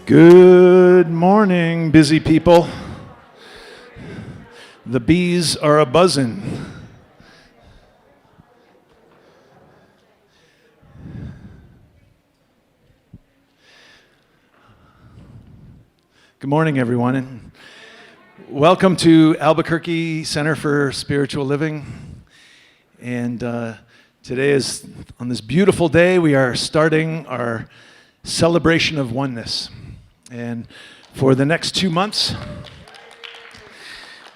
Good morning, busy people. The bees are a-buzzin'. Good morning, everyone, and welcome to Albuquerque Center for Spiritual Living. And today is, on this beautiful day, we are starting our celebration of oneness. And for the next 2 months,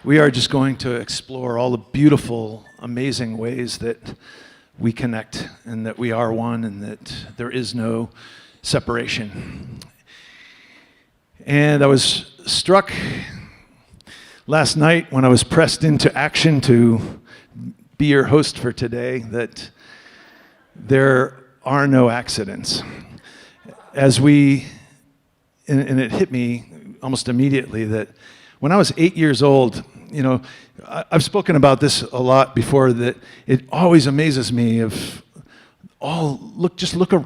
we are just going to explore all the beautiful, amazing ways that we connect and that we are one and that there is no separation. And I was struck last night when I was pressed into action to be your host for today that there are no accidents. And it hit me almost immediately that when I was 8 years old, I've spoken about this a lot before, that it always amazes me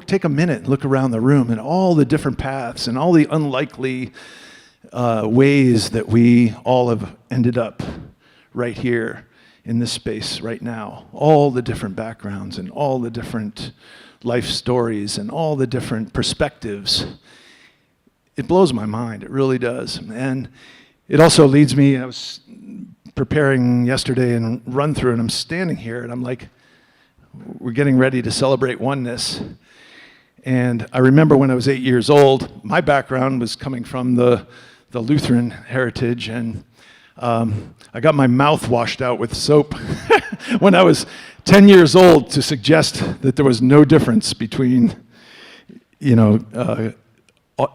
take a minute and look around the room and all the different paths and all the unlikely ways that we all have ended up right here in this space right now. All the different backgrounds and all the different life stories and all the different perspectives. It blows my mind, it really does. And it also leads me, I was preparing yesterday and run through, and I'm standing here and I'm like, we're getting ready to celebrate oneness. And I remember when I was 8 years old, my background was coming from the Lutheran heritage, and I got my mouth washed out with soap when I was 10 years old to suggest that there was no difference between,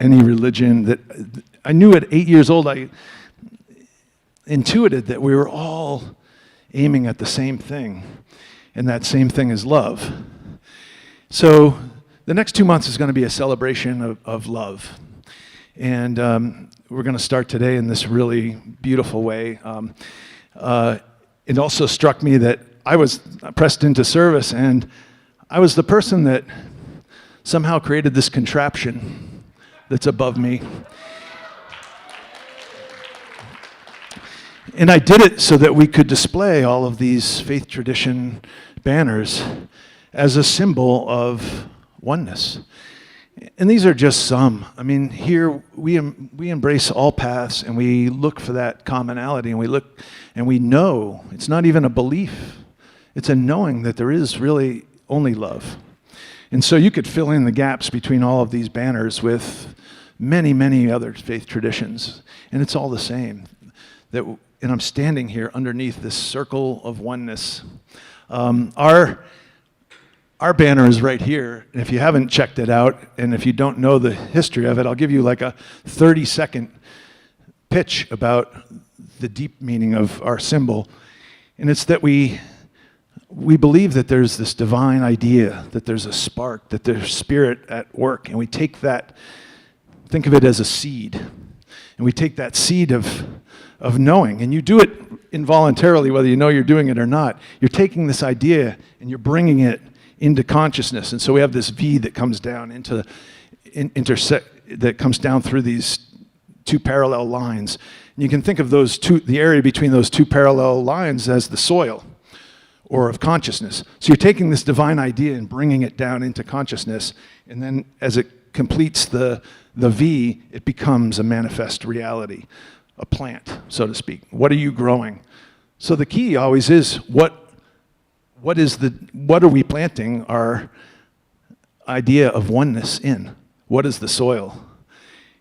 any religion. That I knew at 8 years old, I intuited that we were all aiming at the same thing, and that same thing is love. So the next 2 months is going to be a celebration of love. And we're going to start today in this really beautiful way. It also struck me that I was pressed into service, and I was the person that somehow created this contraption that's above me. And I did it so that we could display all of these faith tradition banners as a symbol of oneness. And these are just some. I mean, here we embrace all paths, and we look for that commonality, and we look and we know. It's not even a belief. It's a knowing that there is really only love. And so you could fill in the gaps between all of these banners with many, many other faith traditions, and it's all the same. And I'm standing here underneath this circle of oneness. Our banner is right here, and if you haven't checked it out, and if you don't know the history of it, I'll give you like a 30-second pitch about the deep meaning of our symbol. And it's that we believe that there's this divine idea, that there's a spark, that there's spirit at work, and we take that, think of it as a seed, and we take that seed of knowing, and you do it involuntarily, whether you know you're doing it or not. You're taking this idea and you're bringing it into consciousness, and so we have this V that comes down that comes down through these two parallel lines. And you can think of the area between those two parallel lines as the soil, or of consciousness. So you're taking this divine idea and bringing it down into consciousness, and then as it completes the V, it becomes a manifest reality, a plant, so to speak. What are you growing? So the key always is what are we planting our idea of oneness in? What is the soil?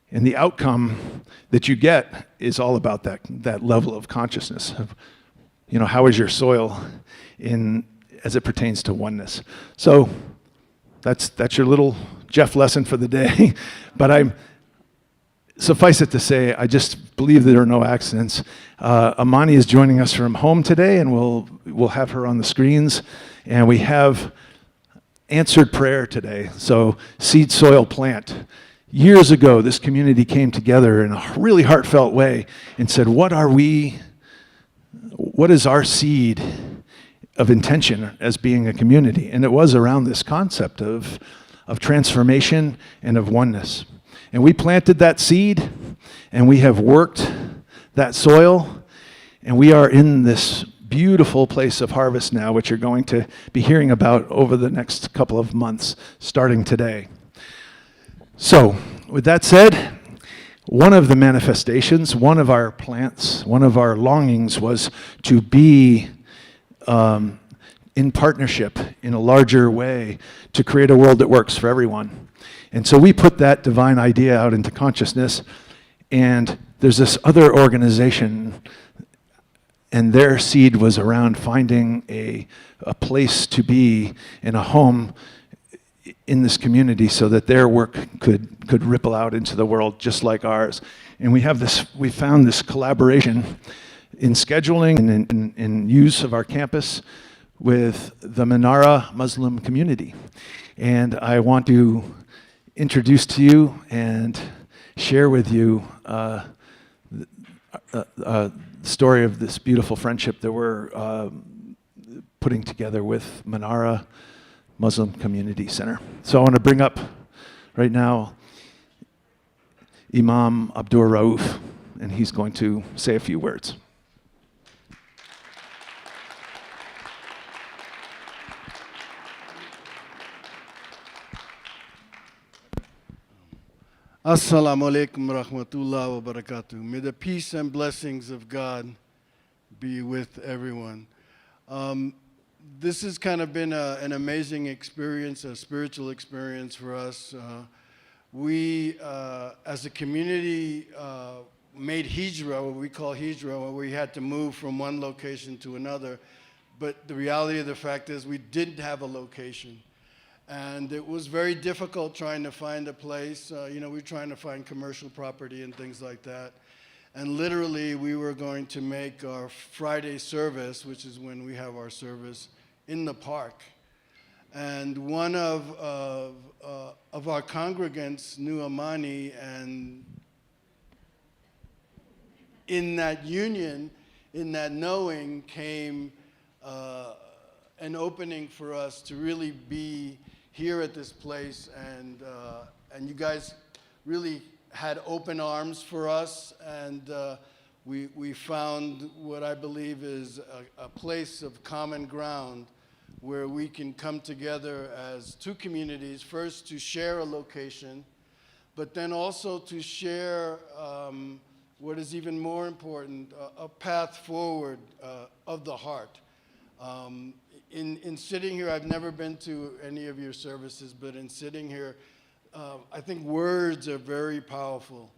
And the outcome that you get is all about that level of consciousness. How is your soil as it pertains to oneness? So that's your little Jeff lesson for the day. But suffice it to say, I just believe there are no accidents. Amani is joining us from home today, and we'll have her on the screens. And we have answered prayer today. So seed, soil, plant. Years ago, this community came together in a really heartfelt way and said, what is our seed of intention as being a community? And it was around this concept of transformation and of oneness. And we planted that seed, and we have worked that soil, and we are in this beautiful place of harvest now, which you're going to be hearing about over the next couple of months, starting today. So, with that said, one of the manifestations, one of our plants, one of our longings was to be in partnership in a larger way to create a world that works for everyone. And so we put that divine idea out into consciousness, and there's this other organization, and their seed was around finding a place to be in a home in this community so that their work could ripple out into the world just like ours. And we found this collaboration in scheduling and in use of our campus with the Manara Muslim community. And I want to introduce to you and share with you the story of this beautiful friendship that we're putting together with Manara Muslim Community Center. So I want to bring up right now Imam Abdur Rauf, and he's going to say a few words. Assalamu alaikum rahmatullah wa barakatuh. May the peace and blessings of God be with everyone. This has kind of been an amazing experience, a spiritual experience for us. We, as a community, made hijrah, what we call hijrah, where we had to move from one location to another. But the reality of the fact is we didn't have a location. And it was very difficult trying to find a place. We were trying to find commercial property and things like that. And literally, we were going to make our Friday service, which is when we have our service, in the park. And one of our congregants knew Amani, and in that union, in that knowing, came an opening for us to really be here at this place, and you guys really had open arms for us, and we found what I believe is a place of common ground where we can come together as two communities, first to share a location, but then also to share what is even more important, a path forward of the heart. In sitting here, I've never been to any of your services, but in sitting here, I think words are very powerful.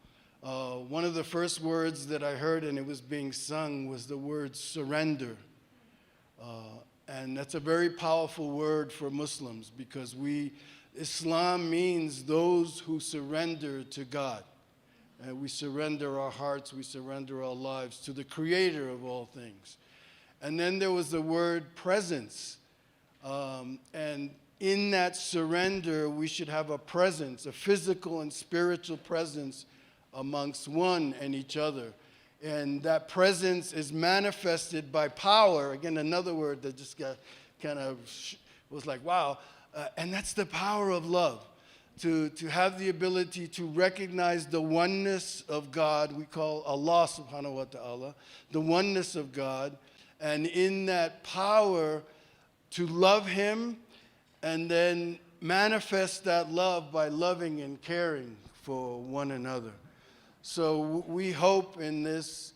One of the first words that I heard, and it was being sung, was the word surrender. And that's a very powerful word for Muslims, because Islam means those who surrender to God. We surrender our hearts, we surrender our lives to the Creator of all things. And then there was the word presence. And in that surrender, we should have a presence, a physical and spiritual presence amongst one and each other. And that presence is manifested by power. Again, another word that just got kind of was like, wow. And that's the power of love. To have the ability to recognize the oneness of God, we call Allah subhanahu wa ta'ala, the oneness of God, and in that power to love Him and then manifest that love by loving and caring for one another. So we hope in this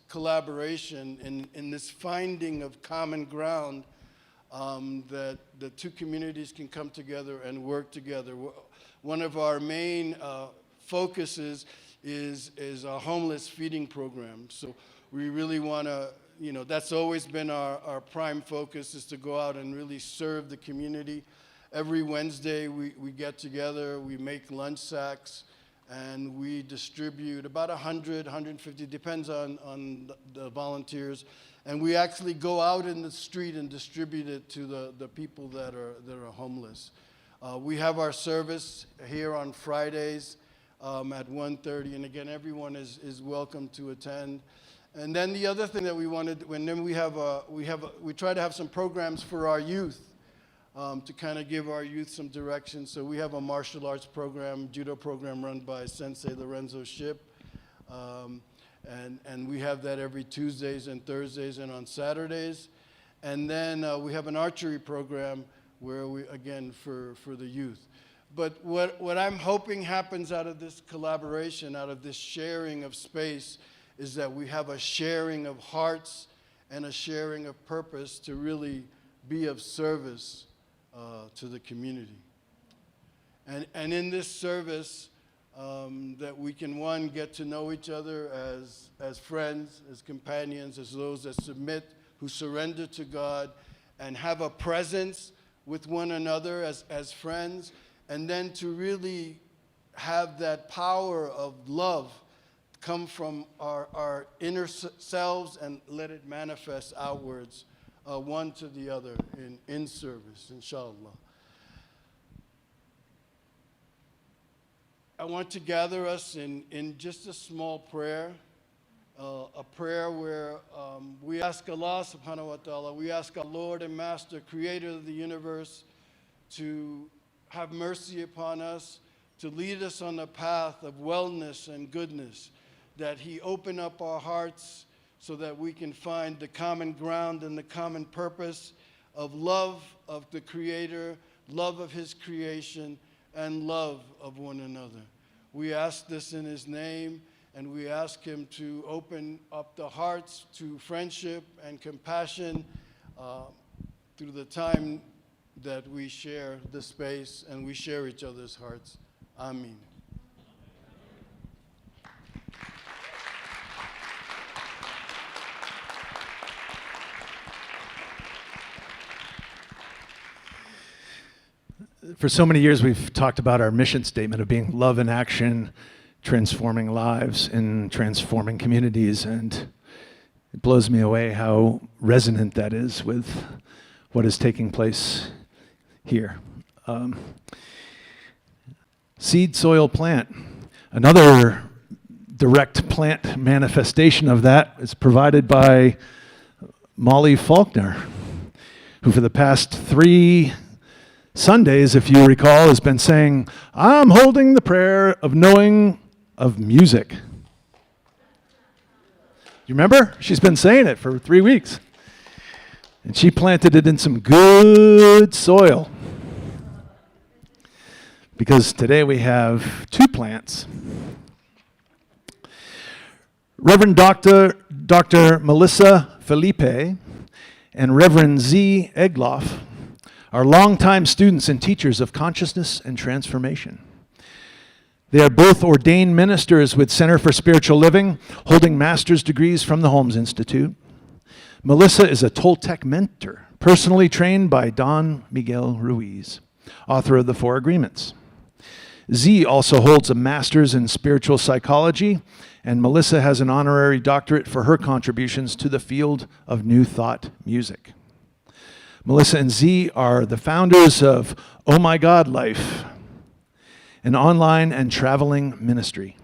collaboration, in this finding of common ground, that the two communities can come together and work together. One of our main focuses is our homeless feeding program. So we really want to, that's always been our prime focus, is to go out and really serve the community. Every Wednesday we get together, we make lunch sacks, and we distribute about 100, 150, depends on the volunteers. And we actually go out in the street and distribute it to the people that are homeless. We have our service here on Fridays at 1:30, and again, everyone is welcome to attend. And then the other thing that we wanted, we try to have some programs for our youth. to kind of give our youth some direction. So we have a martial arts program, judo program run by Sensei Lorenzo Ship. And we have that every Tuesdays and Thursdays and on Saturdays. And then we have an archery program where we, again, for the youth. But what I'm hoping happens out of this collaboration, out of this sharing of space, is that we have a sharing of hearts and a sharing of purpose to really be of service to the community. And in this service, that we can, one, get to know each other as friends, as companions, as those that submit, who surrender to God, and have a presence with one another as friends, and then to really have that power of love come from our inner selves and let it manifest outwards, one to the other in service, inshallah. I want to gather us in just a small prayer, a prayer where we ask Allah subhanahu wa ta'ala, we ask our Lord and Master, Creator of the universe, to have mercy upon us, to lead us on the path of wellness and goodness, that He open up our hearts so that we can find the common ground and the common purpose of love of the Creator, love of His creation, and love of one another. We ask this in His name, and we ask Him to open up the hearts to friendship and compassion through the time that we share the space and we share each other's hearts. Amen. For so many years, we've talked about our mission statement of being love in action, transforming lives and transforming communities, and it blows me away how resonant that is with what is taking place here. Seed, soil, plant. Another direct plant manifestation of that is provided by Molly Faulkner, who for the past 3 Sundays, if you recall, has been saying, I'm holding the prayer of knowing of music. You remember? She's been saying it for 3 weeks. And she planted it in some good soil. Because today we have 2 plants. Reverend Dr. Melissa Felipe and Reverend Z. Egloff are longtime students and teachers of consciousness and transformation. They are both ordained ministers with Center for Spiritual Living, holding master's degrees from the Holmes Institute. Melissa is a Toltec mentor, personally trained by Don Miguel Ruiz, author of the 4 Agreements. Z also holds a master's in spiritual psychology, and Melissa has an honorary doctorate for her contributions to the field of New Thought music. Melissa and Z are the founders of OhMyGod Life, an online and traveling ministry.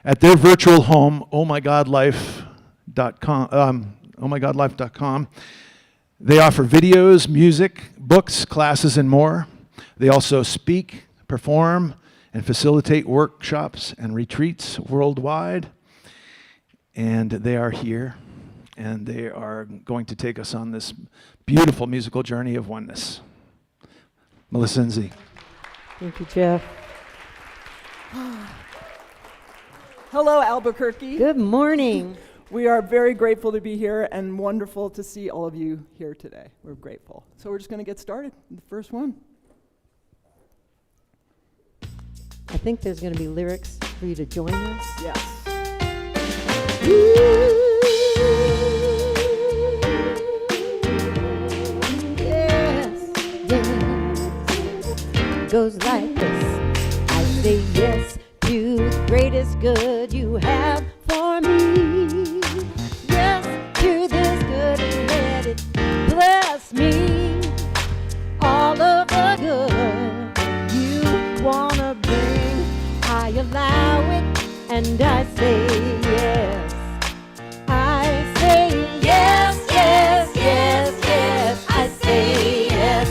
At their virtual home, OhMyGodLife.com, they offer videos, music, books, classes, and more. They also speak, perform, and facilitate workshops and retreats worldwide. And they are here, and they are going to take us on this beautiful musical journey of oneness. Melissa and Z. Thank you, Jeff. Hello, Albuquerque. Good morning. We are very grateful to be here and wonderful to see all of you here today. We're grateful. So we're just going to get started with the first one. I think there's going to be lyrics for you to join us. Yes. Yes, yes. Goes like this. I say yes to the greatest good you have for me. Yes to this good and let it bless me. All of the good you want to bring, I allow it and I say yes. I say yes, yes, yes, yes. I say yes.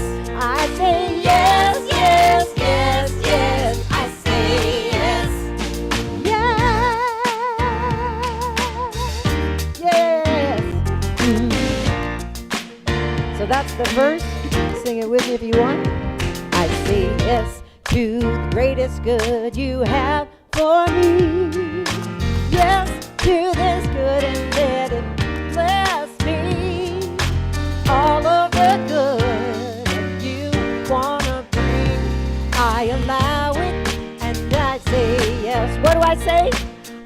good if you want. I say yes to the greatest good you have for me. Yes to this good and let it bless me. All of the good that you wanna bring, I allow it and I say yes. What do I say?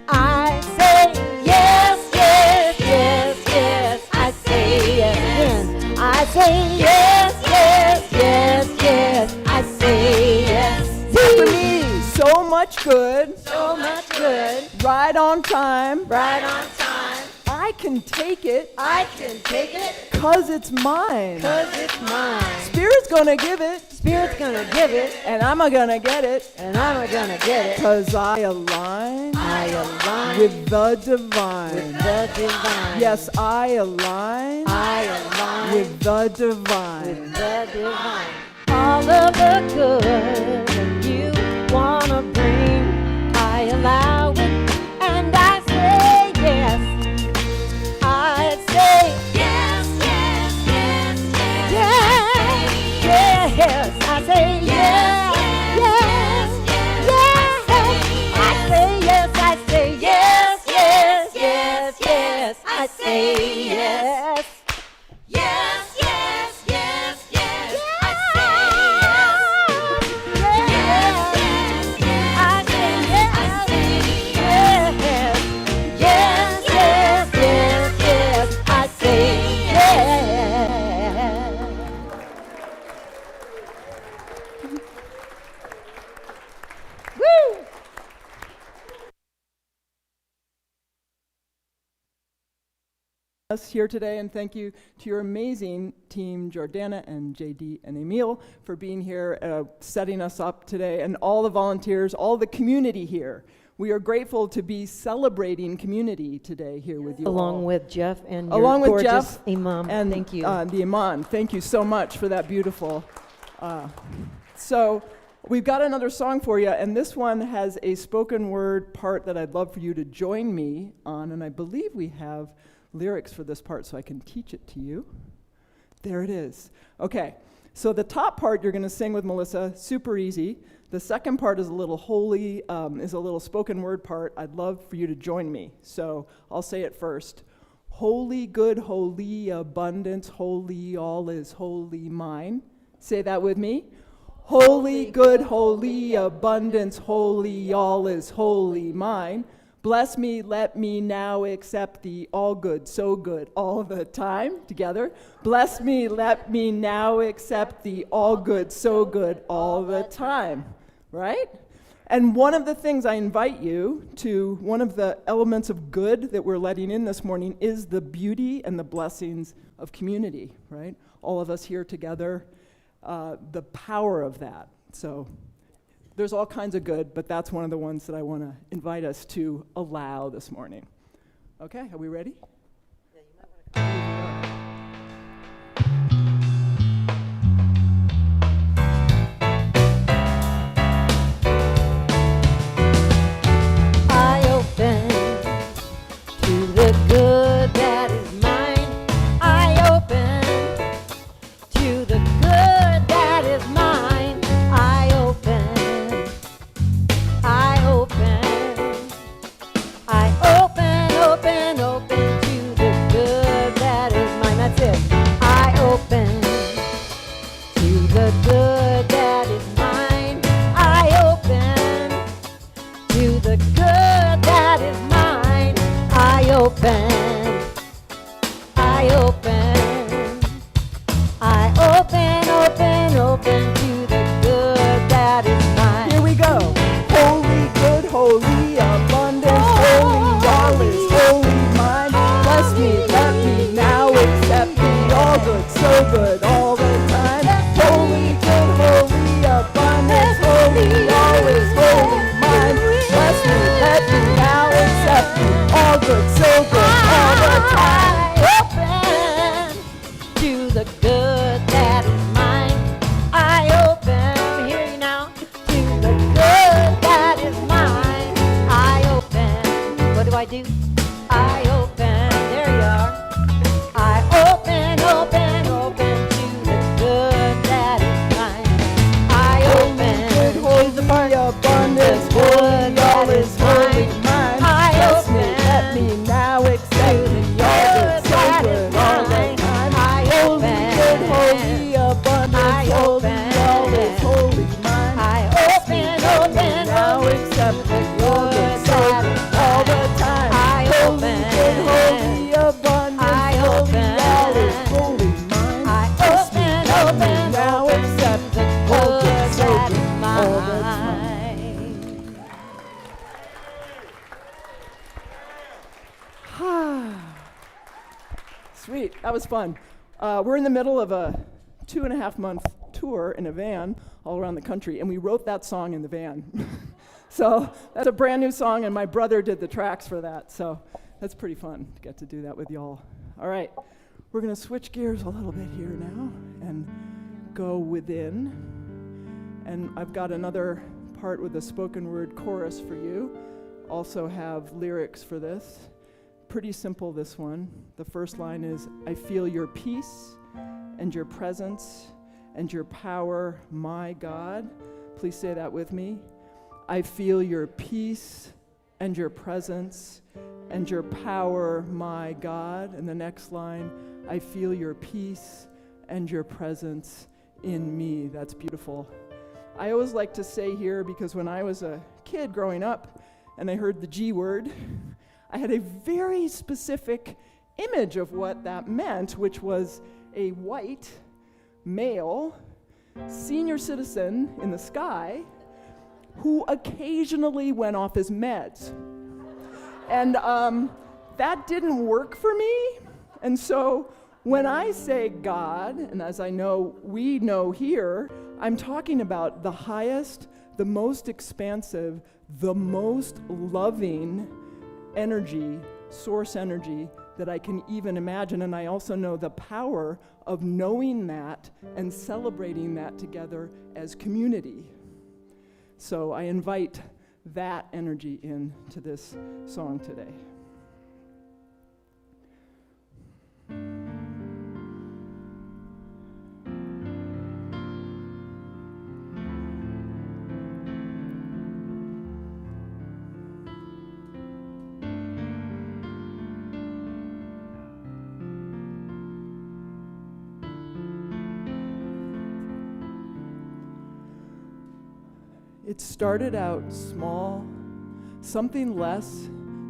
I say yes, yes, yes, yes. I say yes again. I say yes, yes, yes, yes. I say yes. For me, so much good, So much good, right on time. right on time. I can take it, I can take it, 'cause it's mine. 'cause it's mine. Spirit's gonna give it, Spirit's gonna give it, and I'm gonna get it, and I'm gonna get it. 'cause I align I align with the divine. with the divine. Yes, I align I align with the divine. with the divine. All of the good that you wanna bring, I allow it, and I say yes. I say yes, yes, yes, yes, yes, yes. I say yes, yes, yes. I say yes, I say yes, yes, yes, yes. I say yes. Yes, yes, yes, yes. I say yes. Yes, yes, yes. I say yes. Yes, yes, yes, yes, yes. I say yes. Woo! Us here today, and thank you to your amazing team, Jordana and JD and Emil, for being here, setting us up today, and all the volunteers, all the community here. We are grateful to be celebrating community today here with you all. Along with Jeff and your Along with gorgeous Jeff imam. and Thank you. The Imam. Thank you so much for that beautiful. So we've got another song for you, and this one has a spoken word part that I'd love for you to join me on, and I believe we have lyrics for this part so I can teach it to you. There it is. Okay, so the top part you're going to sing with Melissa, super easy. The second part is a little holy, is a little spoken word part. I'd love for you to join me. So I'll say it first. Holy, good, holy, abundance, holy, all is wholly mine. Say that with me. Holy, good, holy, abundance, holy, all is wholly mine. Bless me, let me now accept the all good, so good, all the time. Together. Bless me, let me now accept the all good, so good, all the time. Right? And one of the things I invite you to, one of the elements of good that we're letting in this morning is the beauty and the blessings of community, right? All of us here together, the power of that. So there's all kinds of good, but that's one of the ones that I want to invite us to allow this morning. Okay, are we ready? I open to the good that is mine. I open to the good that is mine. I open to the good that is mine. That's it. I open to the good that is mine. I open to the good that is mine. I open to the good that is mine. Here we go. Holy, good, holy, abundance, holy, all is holy mine. Bless me, let me now accept the all good, so good, all the time. Holy, good, holy, abundance, holy, all is holy mine. Bless me, let me now accept the all good, so good, all the time. I open to the good that is mine. I open, hear you now, to the good that is mine. I open, what do I do? I open, there you are. I open to the good that is all the time. I Holy, open. good, holy, abundant, I holy, open. all is holy mine. I open, open, Now open accept the all good that's that is open all the time. mine. Sweet, that was fun. We're in the middle of a 2.5-month tour in a van all around the country, and we wrote that song in the van. So that's a brand new song, and my brother did the tracks for that, so that's pretty fun to get to do that with y'all. All right, we're going to switch gears a little bit here now and go within. And I've got another part with a spoken word chorus for you. Also have lyrics for this. Pretty simple, this one. The first line is, I feel your peace and your presence and your power, my God. Please say that with me. I feel your peace and your presence and your power, my God. And the next line, I feel your peace and your presence in me. That's beautiful. I always like to say here, because when I was a kid growing up and I heard the G word, I had a very specific image of what that meant, which was a white, male, senior citizen in the sky who occasionally went off his meds. And that didn't work for me. And so when I say God, and as I know we know here, I'm talking about the highest, the most expansive, the most loving energy, source energy that I can even imagine. And I also know the power of knowing that and celebrating that together as community. So I invite that energy into this song today. It started out small, something less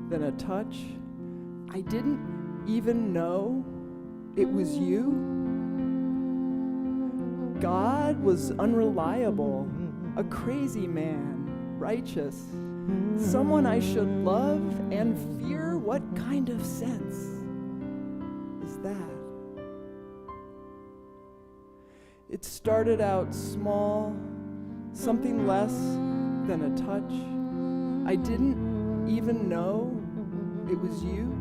than a touch. I didn't even know it was you. God was unreliable, a crazy man, righteous, someone I should love and fear. What kind of sense is that? It started out small, something less than a touch. I didn't even know it was you.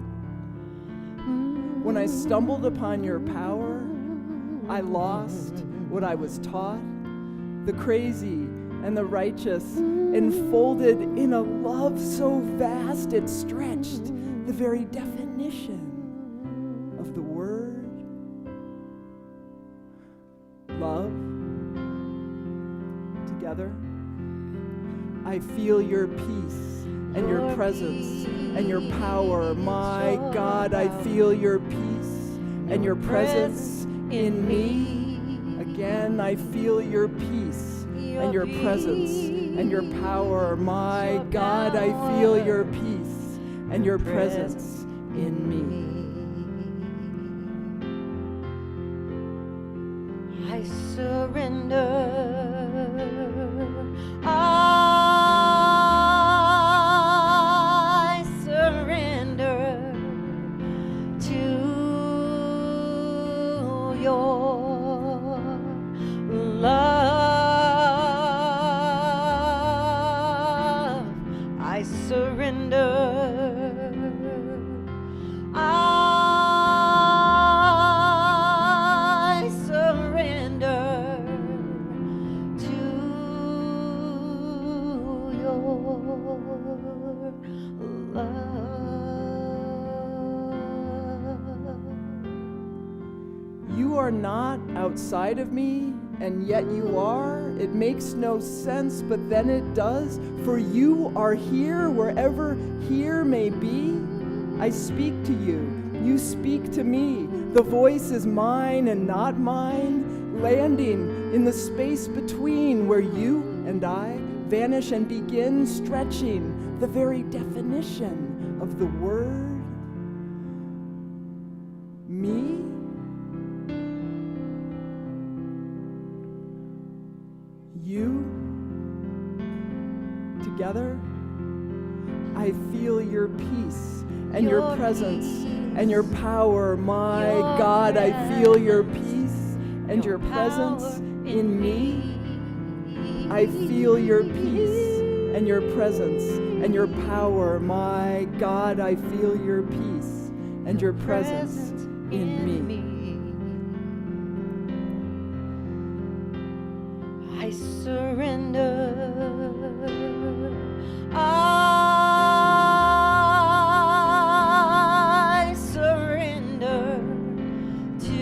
When I stumbled upon your power, I lost what I was taught. The crazy and the righteous enfolded in a love so vast it stretched the very definition of the word. Love. Together. I feel your peace and your presence and your power. My God, I feel your peace and your presence in me. Again, I feel your peace and your presence and your power. My God, I feel your peace and your presence in me. I surrender. I surrender to your love. I surrender. I surrender to your love. You are not outside of me, and yet you are. It makes no sense, but then it does. For you are here, wherever here may be. I speak to you. You speak to me. The voice is mine and not mine, landing in the space between where you and I vanish and begin stretching the very definition of the word me. You, together, I feel your peace and your presence and your power. My God, I feel your peace and your presence in me. I feel your peace and your presence and your power. My God, I feel your peace and your presence in me. I surrender. I surrender to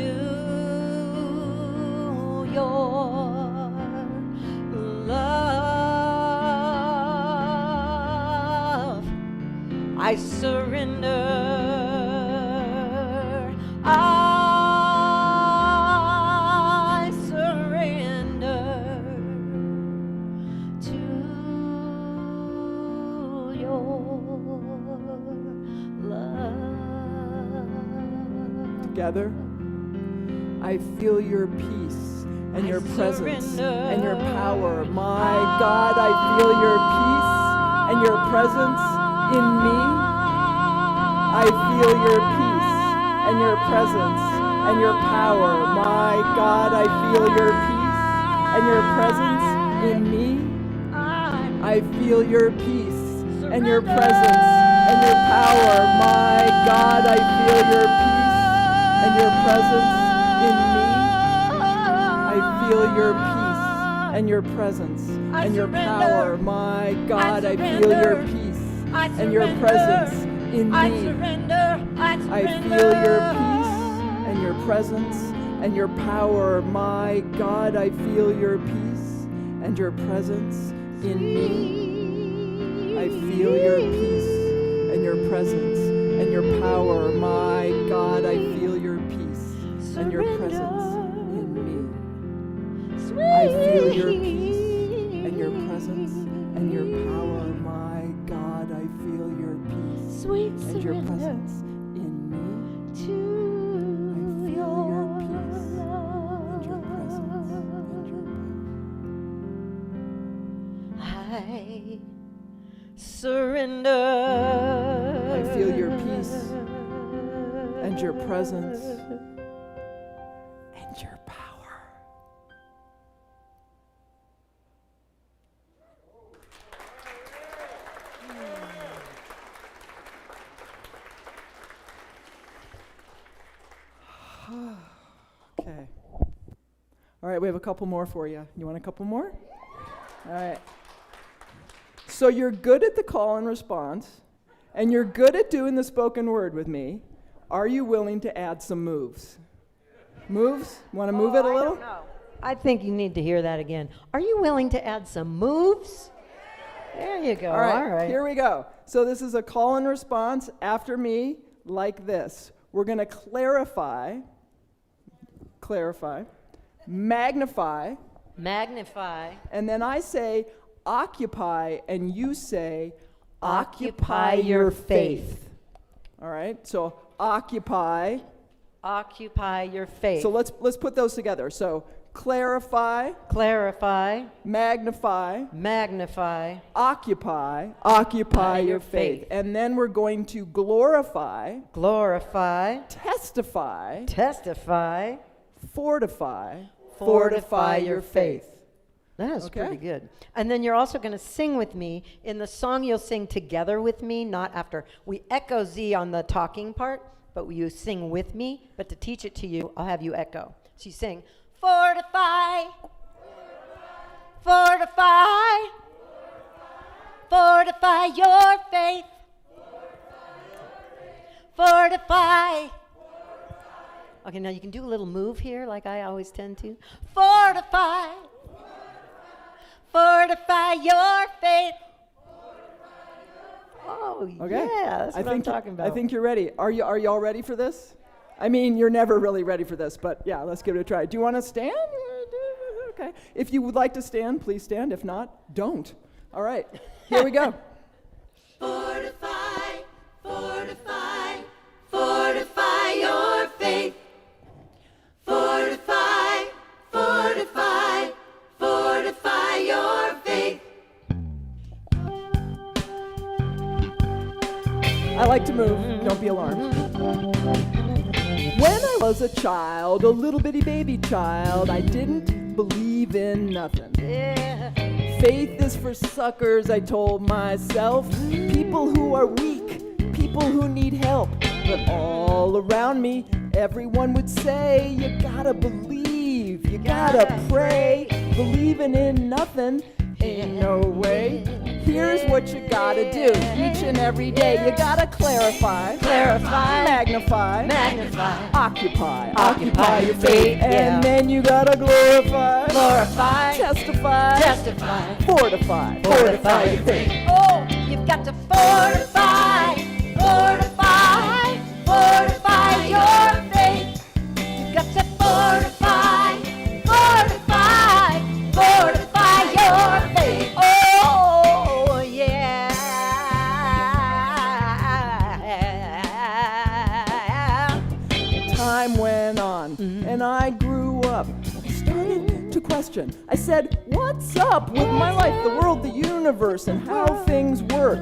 your love. I surrender. I surrender to your love. Together, I feel your peace and your presence and your power. My God, I feel your peace and your presence in me. I feel your peace and your presence and your power. My God, I feel your peace and your presence in me. I feel your peace and your presence and your power. My God, I feel your peace and your presence in me. I feel your peace and your presence and your power. My God, I feel your peace and your presence in me. I feel your peace and your presence and your power. My God, I feel your peace and your presence in me. I feel your peace and your presence and your power. My God, I feel your peace and your presence in me. I feel your peace and your presence and your power. My God, I feel your peace and your presence in me. I feel your peace and your presence and your power. I surrender. I feel your peace and your presence and your power. Okay. All right, we have a couple more for you. You want a couple more? All right. So you're good at the call and response, and you're good at doing the spoken word with me. Are you willing to add some moves? Moves? Want to move it a little? I think you need to hear that again. Are you willing to add some moves? There you go. All right, here we go. So this is a call and response after me, like this. We're going to clarify, magnify, and then I say occupy, and you say occupy your faith. All right, so occupy your faith. So let's put those together. So clarify, magnify, occupy your faith. And then we're going to glorify, testify, fortify your faith. That is Okay. pretty good. And then you're also going to sing with me. In the song, you'll sing together with me, not after. We echo Z on the talking part, but you sing with me. But to teach it to you, I'll have you echo. So you sing, fortify, fortify, fortify your faith, fortify. Okay, now you can do a little move here like I always tend to. Fortify. Fortify your faith. Oh, Okay. yeah, that's what I'm talking about. I think you're ready. Are you all ready for this? I mean, you're never really ready for this, but yeah, let's give it a try. Do you want to stand? Okay. If you would like to stand, please stand. If not, don't. All right, here we go. Fortify, fortify, fortify your faith. Fortify, fortify, fortify your faith. I like to move, don't be alarmed. When I was a child, a little bitty baby child, I didn't believe in nothing. Faith is for suckers, I told myself. People who are weak, people who need help. But all around me, everyone would say, you gotta believe, you gotta pray. Believing in nothing ain't no way. Here's what you gotta do each and every day. You gotta clarify, magnify, occupy your faith. And then you gotta glorify, testify, fortify your faith. Oh, you've got to fortify your faith. You've got to fortify your faith. Oh, yeah. Time went on, and I grew up. I started to question. I said, what's up with my life, the world, the universe, and how things work?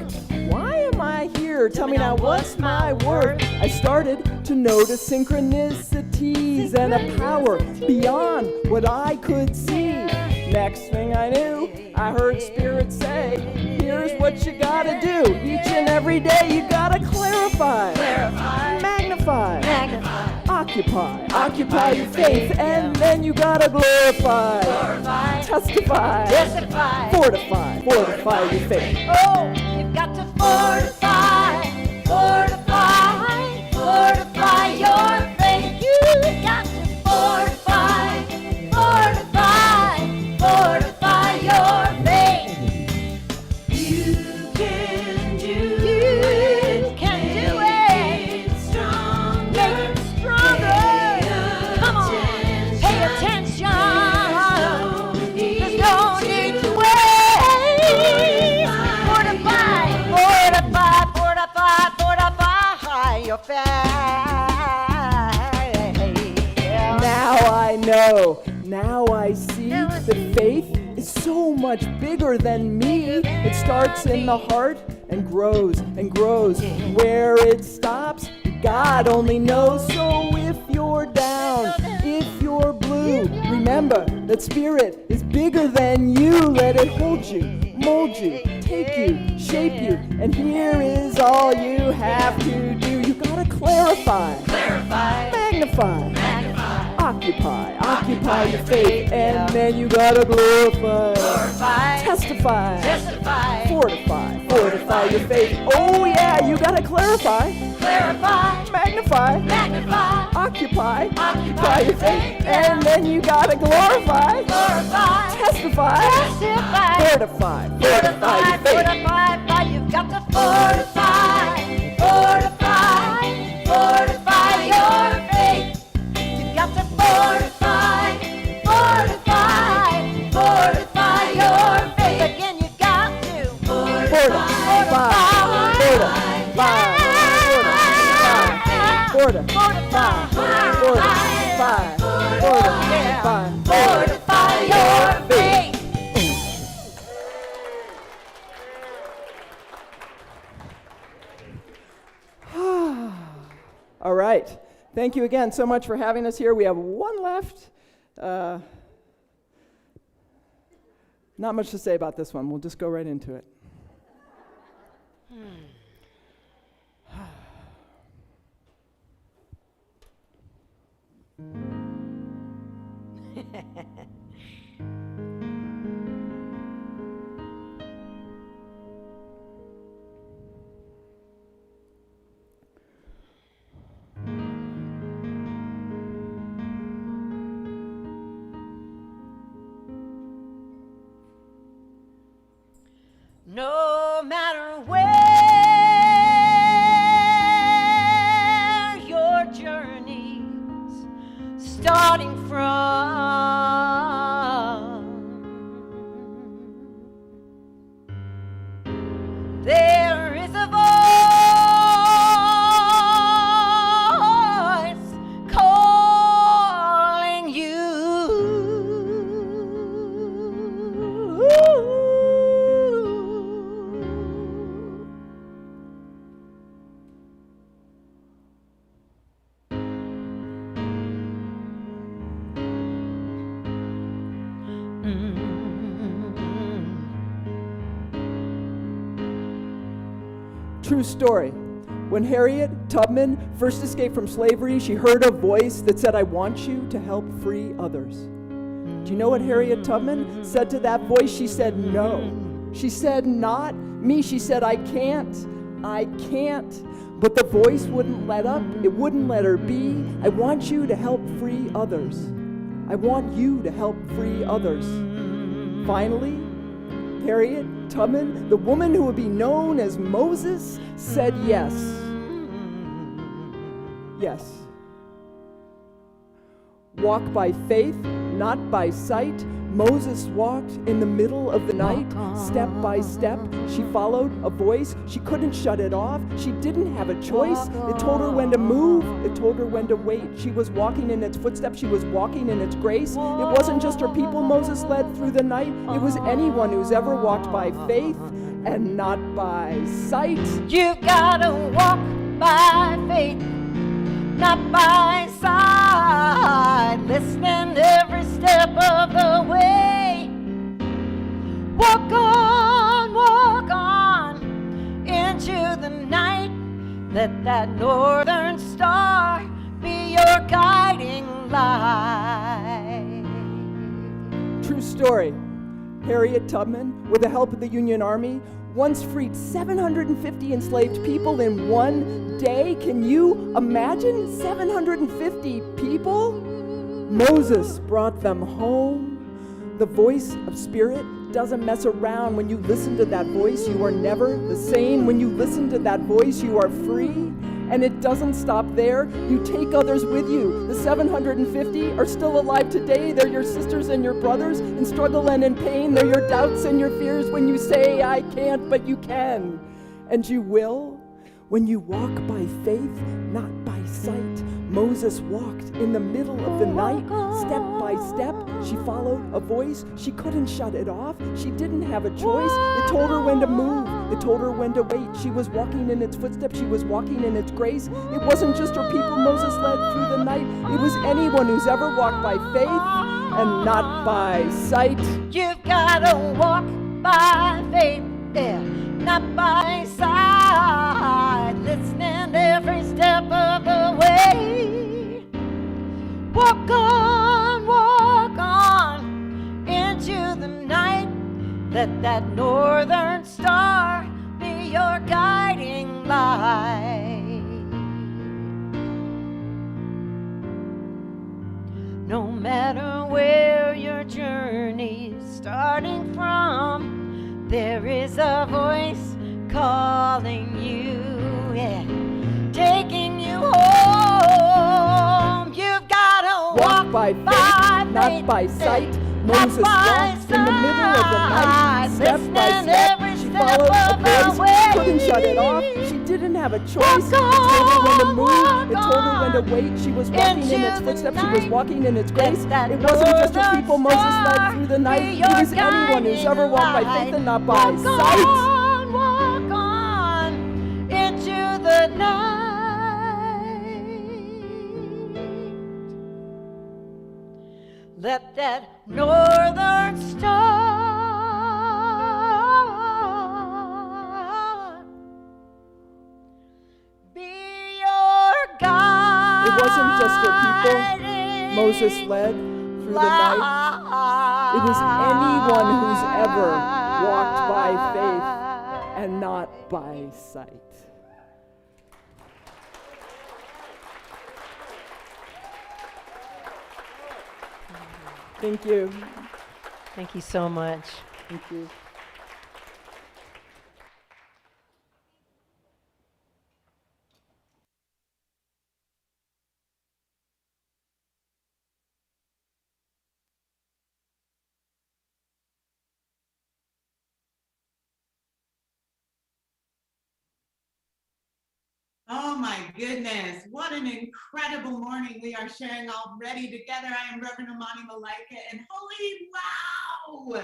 Why am I here? Tell me now, what's my worth? I started to notice synchronicities and a power beyond what I could see. Next thing I knew, I heard Spirit say, here's what you gotta do. Each and every day you gotta clarify, magnify, occupy your faith. And then you gotta glorify, testify, fortify your faith. Oh, you've got to fortify your faith. You've got to fortify your faith. You can do it. Stronger. Come on, pay attention. There's no need to wait. Fortify your faith. Now I see that faith is so much bigger than me. It starts in the heart and grows. Where it stops, God only knows. So if you're down, if you're blue, remember that Spirit is bigger than you. Let it hold you, mold you, take you, shape you. And here is all you have to do. You gotta clarify, magnify, occupy your faith. And then you gotta glorify, testify, fortify your faith. Oh yeah, you gotta clarify, magnify, occupy your faith. And then you gotta glorify, testify, fortify your faith. You've got to fortify your faith. You've got to fortify your faith. Again, you've got to fortify your faith. All right. Thank you again so much for having us here. We have one left. Not much to say about this one. We'll just go right into it. No matter where True story. When Harriet Tubman first escaped from slavery, she heard a voice that said, "I want you to help free others." Do you know what Harriet Tubman said to that voice? She said, "No." She said, "Not me." She said, "I can't. I can't." But the voice wouldn't let up. It wouldn't let her be. "I want you to help free others. I want you to help free others." Finally, Harriet Tubman, the woman who would be known as Moses, said yes. Yes. Walk by faith, not by sight. Moses walked in the middle of the night, step by step. She followed a voice. She couldn't shut it off. She didn't have a choice. It told her when to move. It told her when to wait. She was walking in its footsteps. She was walking in its grace. It wasn't just her people Moses led through the night. It was anyone who's ever walked by faith and not by sight. You've gotta walk by faith, not by sight. Listening every step of the way. Walk on into the night. Let that northern star be your guiding light. True story. Harriet Tubman, with the help of the Union Army, once freed 750 enslaved people in one day. Can you imagine 750 people? Moses brought them home. The voice of spirit doesn't mess around. When you listen to that voice, you are never the same. When you listen to that voice, you are free. And it doesn't stop there. You take others with you. The 750 are still alive today. They're your sisters and your brothers in struggle and in pain. They're your doubts and your fears when you say, "I can't," but you can. And you will. When you walk by faith, not by sight. Moses walked in the middle of the night, step by step. She followed a voice. She couldn't shut it off. She didn't have a choice. It told her when to move. It told her when to wait. She was walking in its footsteps. She was walking in its grace. It wasn't just her people Moses led through the night. It was anyone who's ever walked by faith and not by sight. You've gotta walk by faith, yeah, not by sight. Listening every step of the way. Walk on into the night. Let that northern star be your guiding light. No matter where your journey's starting from, there is a voice calling you, yeah, taking you home. You've gotta Walk by faith, not by sight. Moses walked in the middle of the night, step by step. She followed a voice. She couldn't shut it off. She didn't have a choice. It told her when to move. It told her when to wait. She was walking in its footsteps. She was walking in its grace. It wasn't just the people Moses led through the night. It was anyone who's ever walked by faith and not by sight. Walk on into the night. Let that northern star be your guide. It wasn't just her people Moses led through the night. It was anyone who's ever walked by faith and not by sight. Thank you. Thank you so much. Thank you. Oh my goodness, what an incredible morning we are sharing already together. I am Reverend Amani, Malaika, and holy wow,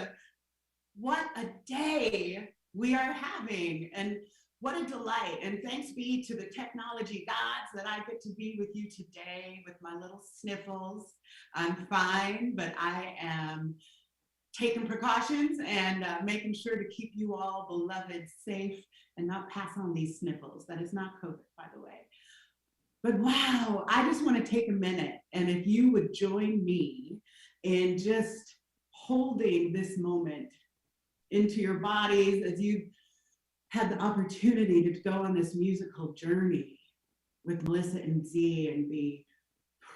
what a day we are having, and what a delight. And thanks be to the technology gods that I get to be with you today with my little sniffles. I'm fine, but I am taking precautions and making sure to keep you all beloved safe and not pass on these sniffles. That is not COVID, by the way. But wow, I just want to take a minute, and if you would join me in just holding this moment into your bodies as you've had the opportunity to go on this musical journey with Melissa and Z and be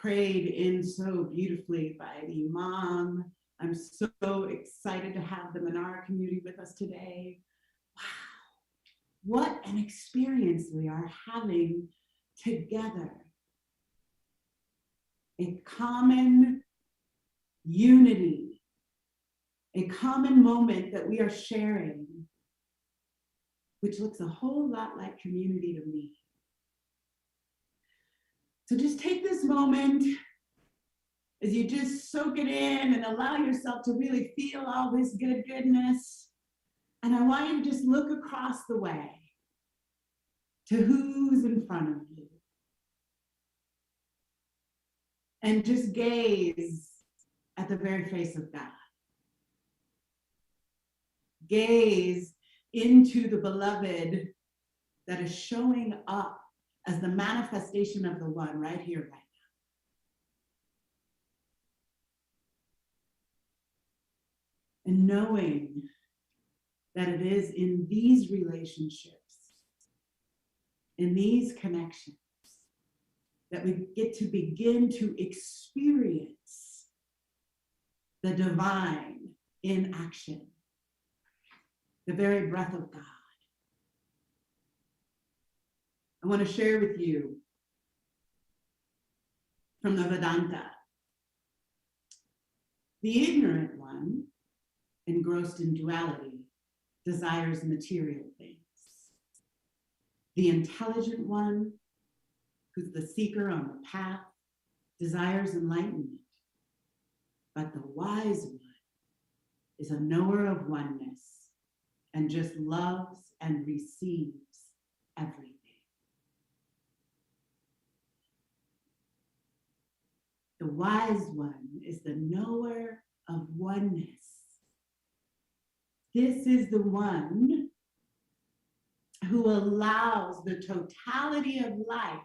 prayed in so beautifully by the Imam. I'm so excited to have them in our community with us today. Wow, what an experience we are having together. A common unity, a common moment that we are sharing, which looks a whole lot like community to me. So just take this moment as you just soak it in and allow yourself to really feel all this goodness. And I want you to just look across the way to who's in front of you. And just gaze at the very face of God. Gaze into the beloved that is showing up as the manifestation of the one right here, right now. And knowing that it is in these relationships, in these connections, that we get to begin to experience the divine in action, the very breath of God. I want to share with you from the Vedanta. The ignorant one, engrossed in duality, desires material things. The intelligent one, who's the seeker on the path, desires enlightenment. But the wise one is a knower of oneness and just loves and receives everything. The wise one is the knower of oneness. This is the one who allows the totality of life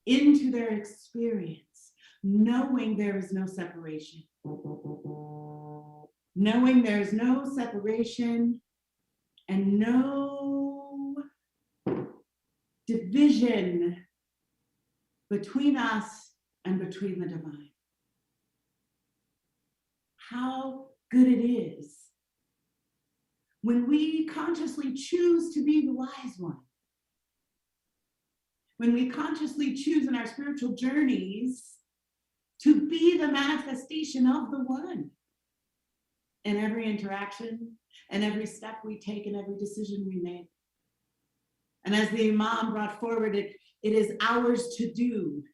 into their experience, knowing there is no separation. Knowing there is no separation and no division between us and between the divine. How good it is when we consciously choose to be the wise one. When we consciously choose in our spiritual journeys to be the manifestation of the one in every interaction and every step we take and every decision we make. And as the Imam brought forward, it is ours to do,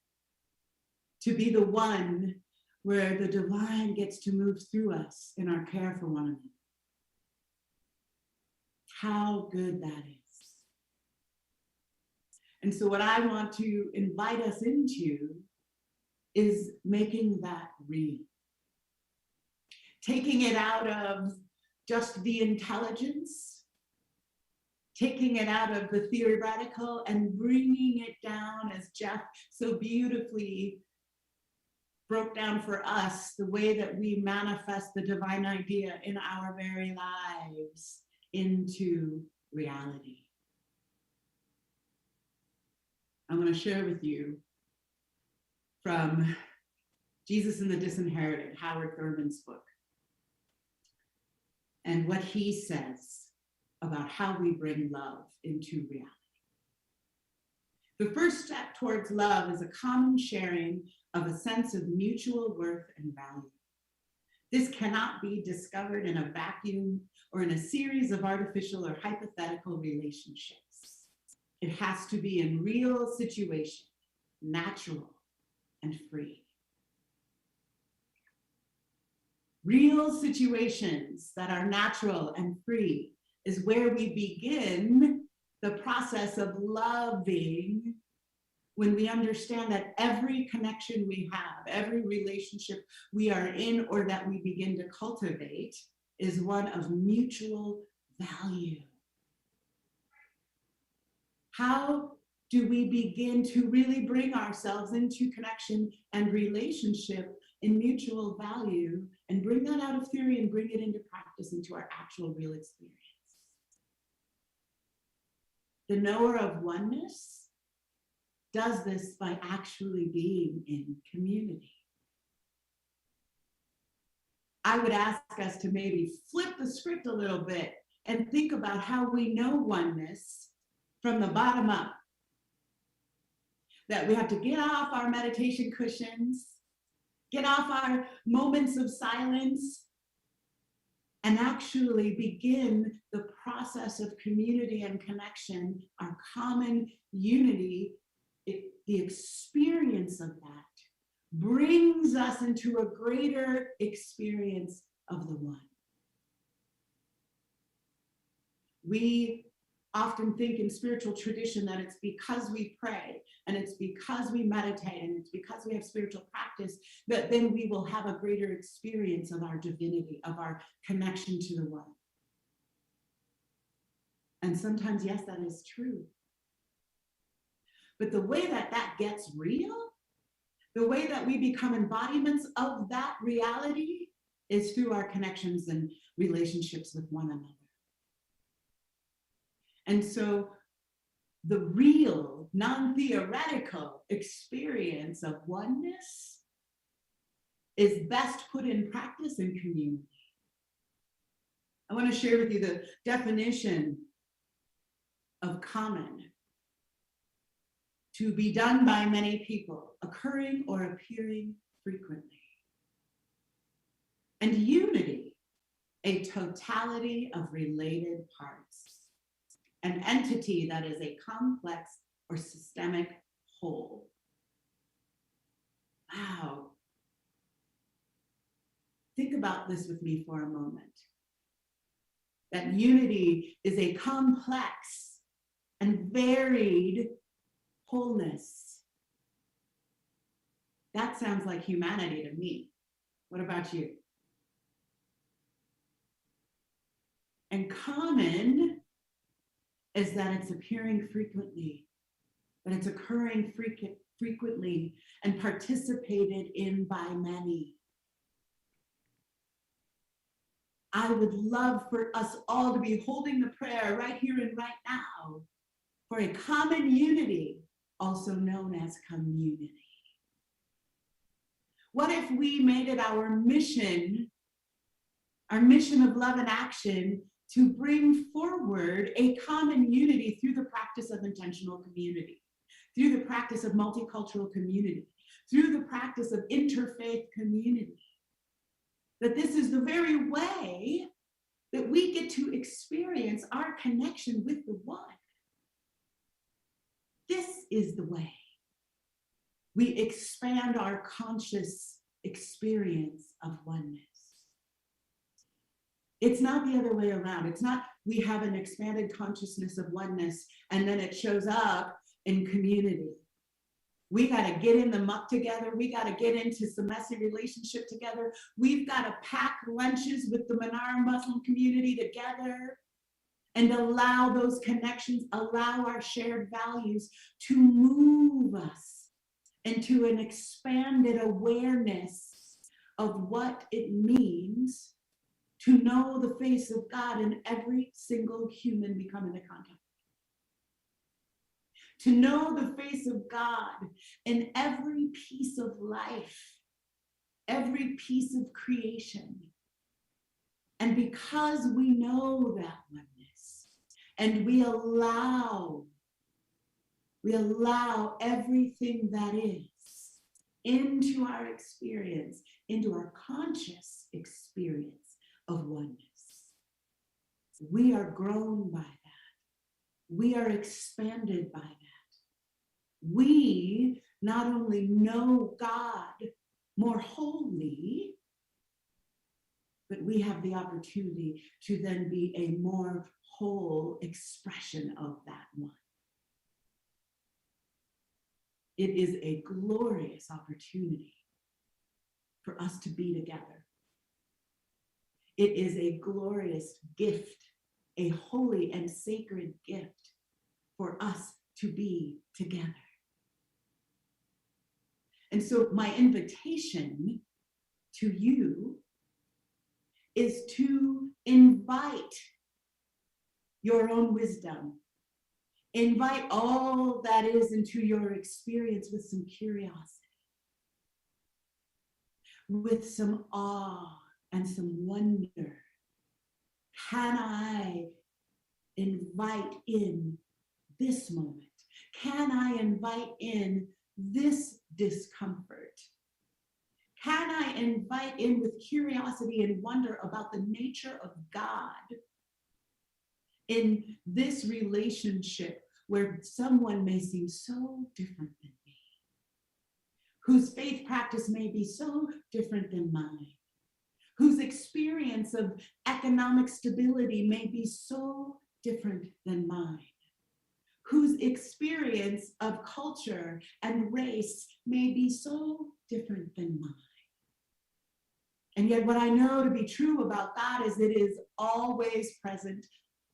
to be the one where the divine gets to move through us in our care for one another. How good that is. And so what I want to invite us into is making that real. Taking it out of just the intelligence, taking it out of the theoretical and bringing it down, as Jeff so beautifully broke down for us, the way that we manifest the divine idea in our very lives into reality. I'm going to share with you from Jesus and the Disinherited, Howard Thurman's book, and what he says about how we bring love into reality. The first step towards love is a common sharing of a sense of mutual worth and value. This cannot be discovered in a vacuum or in a series of artificial or hypothetical relationships. It has to be in real situation, natural and free. Real situations that are natural and free is where we begin the process of loving when we understand that every connection we have, every relationship we are in or that we begin to cultivate is one of mutual value. How do we begin to really bring ourselves into connection and relationship in mutual value and bring that out of theory and bring it into practice, into our actual real experience? The knower of oneness does this by actually being in community. I would ask us to maybe flip the script a little bit and think about how we know oneness from the bottom up. That we have to get off our meditation cushions, get off our moments of silence, and actually begin the process of community and connection, our common unity. The experience of that brings us into a greater experience of the one. We often think in spiritual tradition that it's because we pray and it's because we meditate and it's because we have spiritual practice that then we will have a greater experience of our divinity, of our connection to the one. And sometimes, yes, that is true. But the way that that gets real, the way that we become embodiments of that reality is through our connections and relationships with one another. And so the real, non-theoretical experience of oneness is best put in practice in community. I want to share with you the definition of common: to be done by many people, occurring or appearing frequently. And unity, a totality of related parts, an entity that is a complex or systemic whole. Wow. Think about this with me for a moment. That unity is a complex and varied wholeness. That sounds like humanity to me. What about you? And common is that it's appearing frequently, that it's occurring frequently and participated in by many. I would love for us all to be holding the prayer right here and right now for a common unity, also known as community. What if we made it our mission of love and action, to bring forward a common unity through the practice of intentional community, through the practice of multicultural community, through the practice of interfaith community? That this is the very way that we get to experience our connection with the one. This is the way we expand our conscious experience of oneness. It's not the other way around. It's not we have an expanded consciousness of oneness and then it shows up in community. We got to get in the muck together. We got to get into some messy relationship together. We've got to pack lunches with the Minar Muslim community together and allow those connections, allow our shared values to move us into an expanded awareness of what it means to know the face of God in every single human we come into contact with. To know the face of God in every piece of life, every piece of creation. And because we know that oneness, and we allow everything that is into our experience, into our conscious experience of oneness, we are grown by that. We are expanded by that. We not only know God more wholly, but we have the opportunity to then be a more whole expression of that one. It is a glorious opportunity for us to be together. It is a glorious gift, a holy and sacred gift for us to be together. And so my invitation to you is to invite your own wisdom. Invite all that is into your experience with some curiosity, with some awe and some wonder. Can I invite in this moment? Can I invite in this discomfort? Can I invite in with curiosity and wonder about the nature of God in this relationship where someone may seem so different than me, whose faith practice may be so different than mine, whose experience of economic stability may be so different than mine, whose experience of culture and race may be so different than mine. And yet what I know to be true about God is it is always present,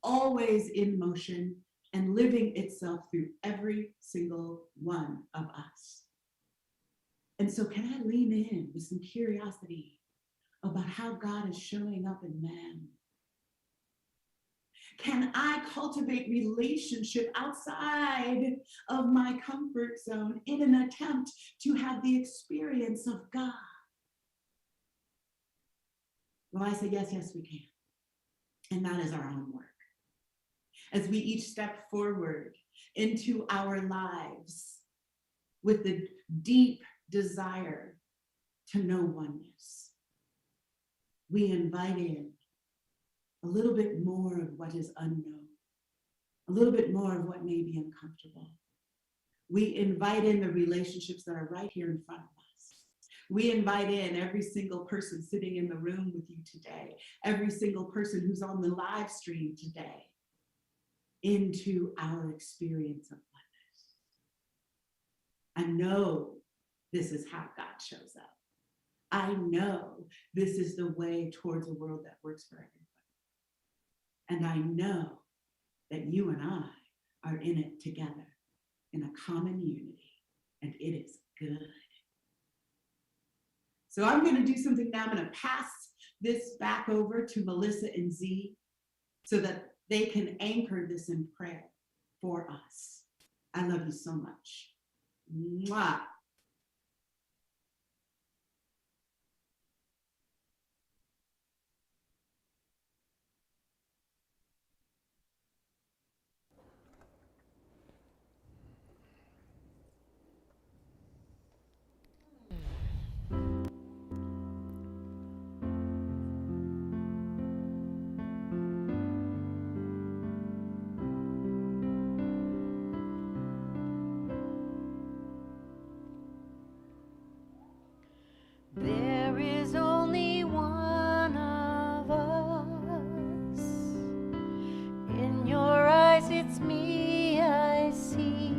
always in motion, and living itself through every single one of us. And so can I lean in with some curiosity about how God is showing up in man? Can I cultivate relationship outside of my comfort zone in an attempt to have the experience of God? Well, I say, yes, yes, we can. And that is our own work. As we each step forward into our lives with the deep desire to know oneness, we invite in a little bit more of what is unknown, a little bit more of what may be uncomfortable. We invite in the relationships that are right here in front of us. We invite in every single person sitting in the room with you today, every single person who's on the live stream today, into our experience of oneness. I know this is how God shows up. I know this is the way towards a world that works for everybody. And I know that you and I are in it together in a common unity, and it is good. So I'm going to do something now. I'm going to pass this back over to Melissa and Z so that they can anchor this in prayer for us. I love you so much. Mwah. There is only one of us. In your eyes, it's me I see.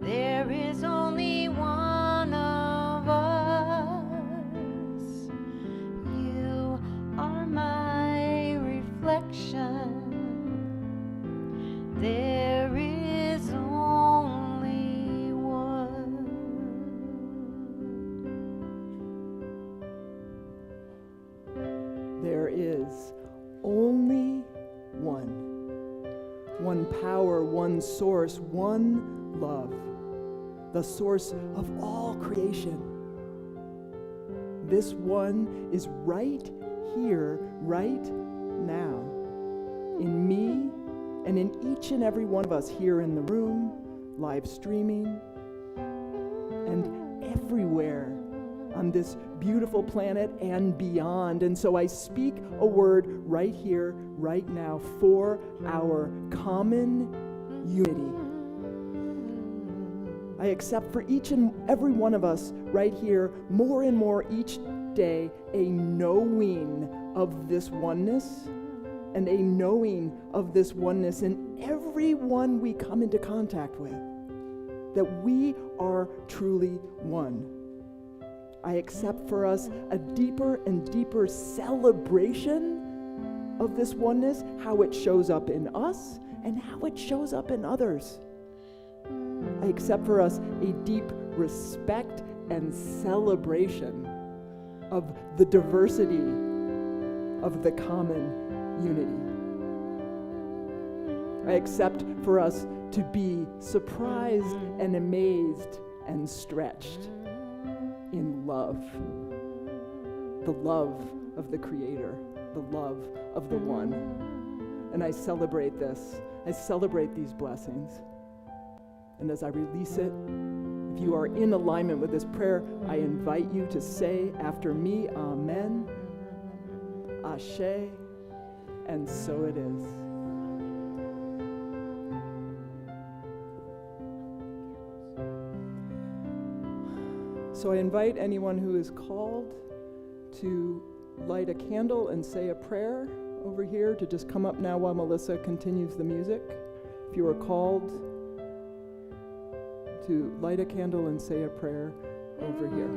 There is only one of us. You are my reflection. There is only one. There is only one. One power, one source, one love. The source of all creation. This one is right here, right now. In me and in each and every one of us here in the room, live streaming, and everywhere on this beautiful planet and beyond. And so I speak a word right here, right now, for our common unity. I accept for each and every one of us right here, more and more each day, a knowing of this oneness and a knowing of this oneness in everyone we come into contact with. that we are truly one. I accept for us a deeper and deeper celebration of this oneness, how it shows up in us and how it shows up in others. I accept for us a deep respect and celebration of the diversity of the common unity. I accept for us to be surprised and amazed and stretched in love. The love of the Creator, the love of the One. And I celebrate this. I celebrate these blessings. And as I release it, if you are in alignment with this prayer, I invite you to say after me, Amen, Ashe, and so it is. So I invite anyone who is called to light a candle and say a prayer over here to just come up now while Melissa continues the music. If you are called to light a candle and say a prayer over here.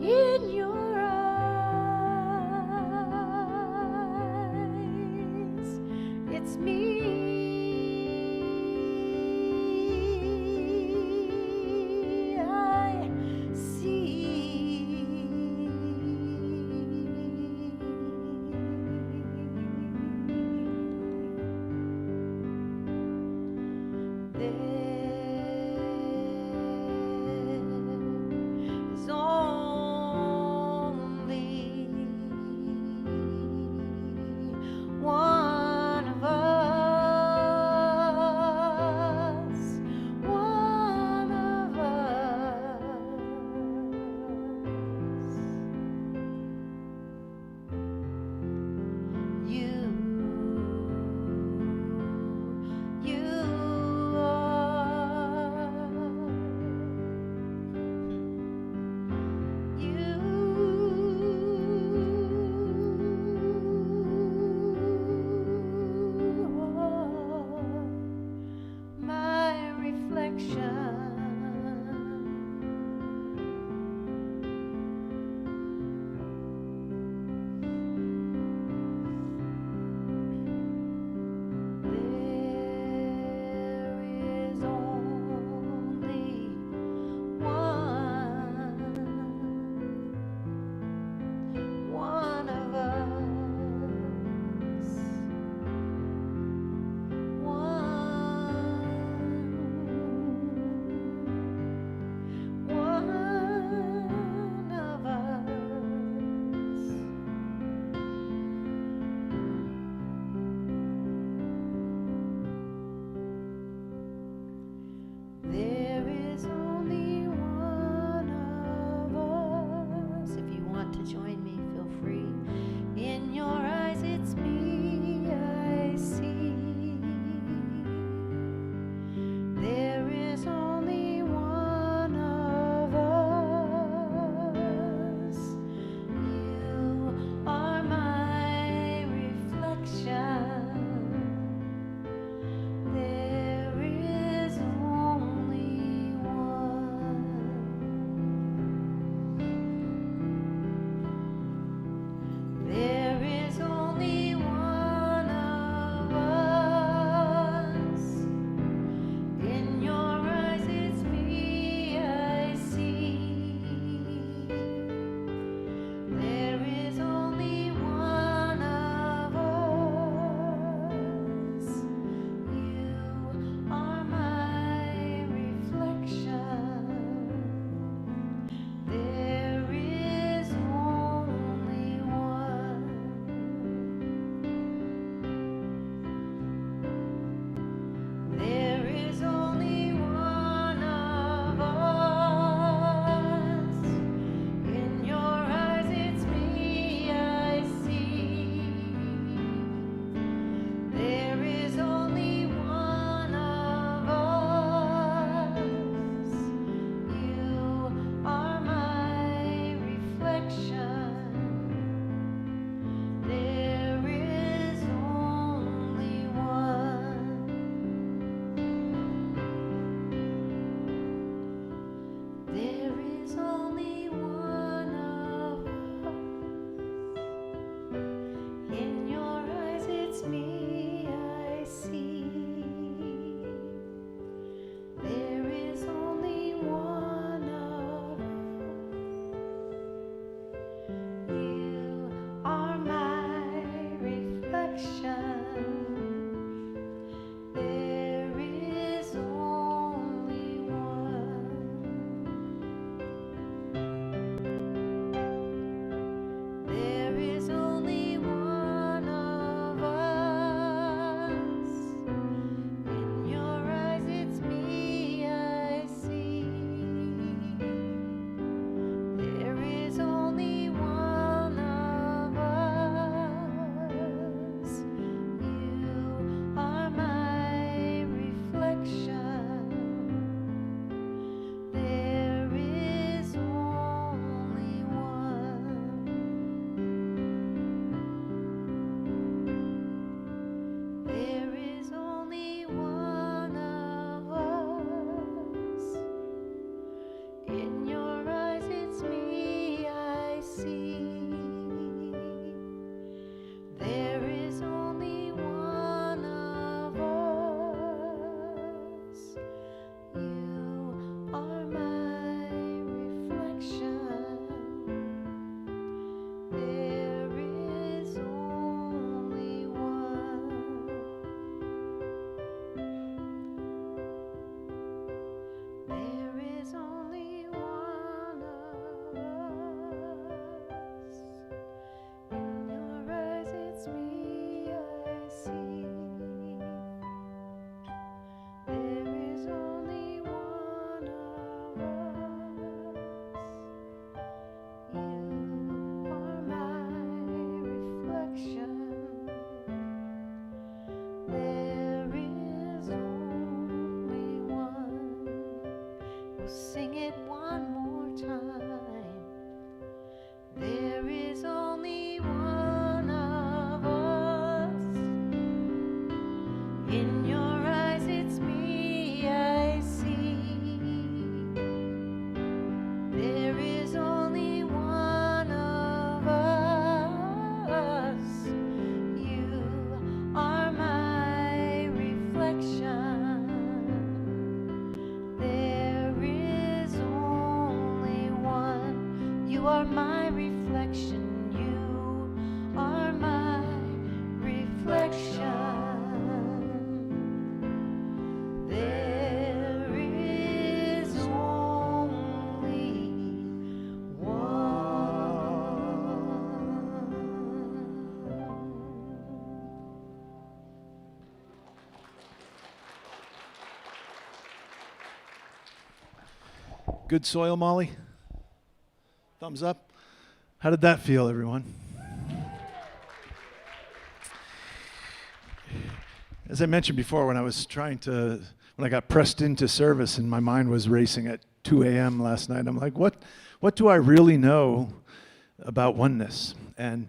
In your eyes, it's me. I see. There is only one of us. In your eyes, it's me I see. There is only one of us. You are my reflection. There is only one. You are my reflection. You are my reflection. There is only one. Good soil, Molly? Thumbs up. How did that feel, everyone? As I mentioned before, when I got pressed into service and my mind was racing at 2 a.m. last night, I'm like, what do I really know about oneness? And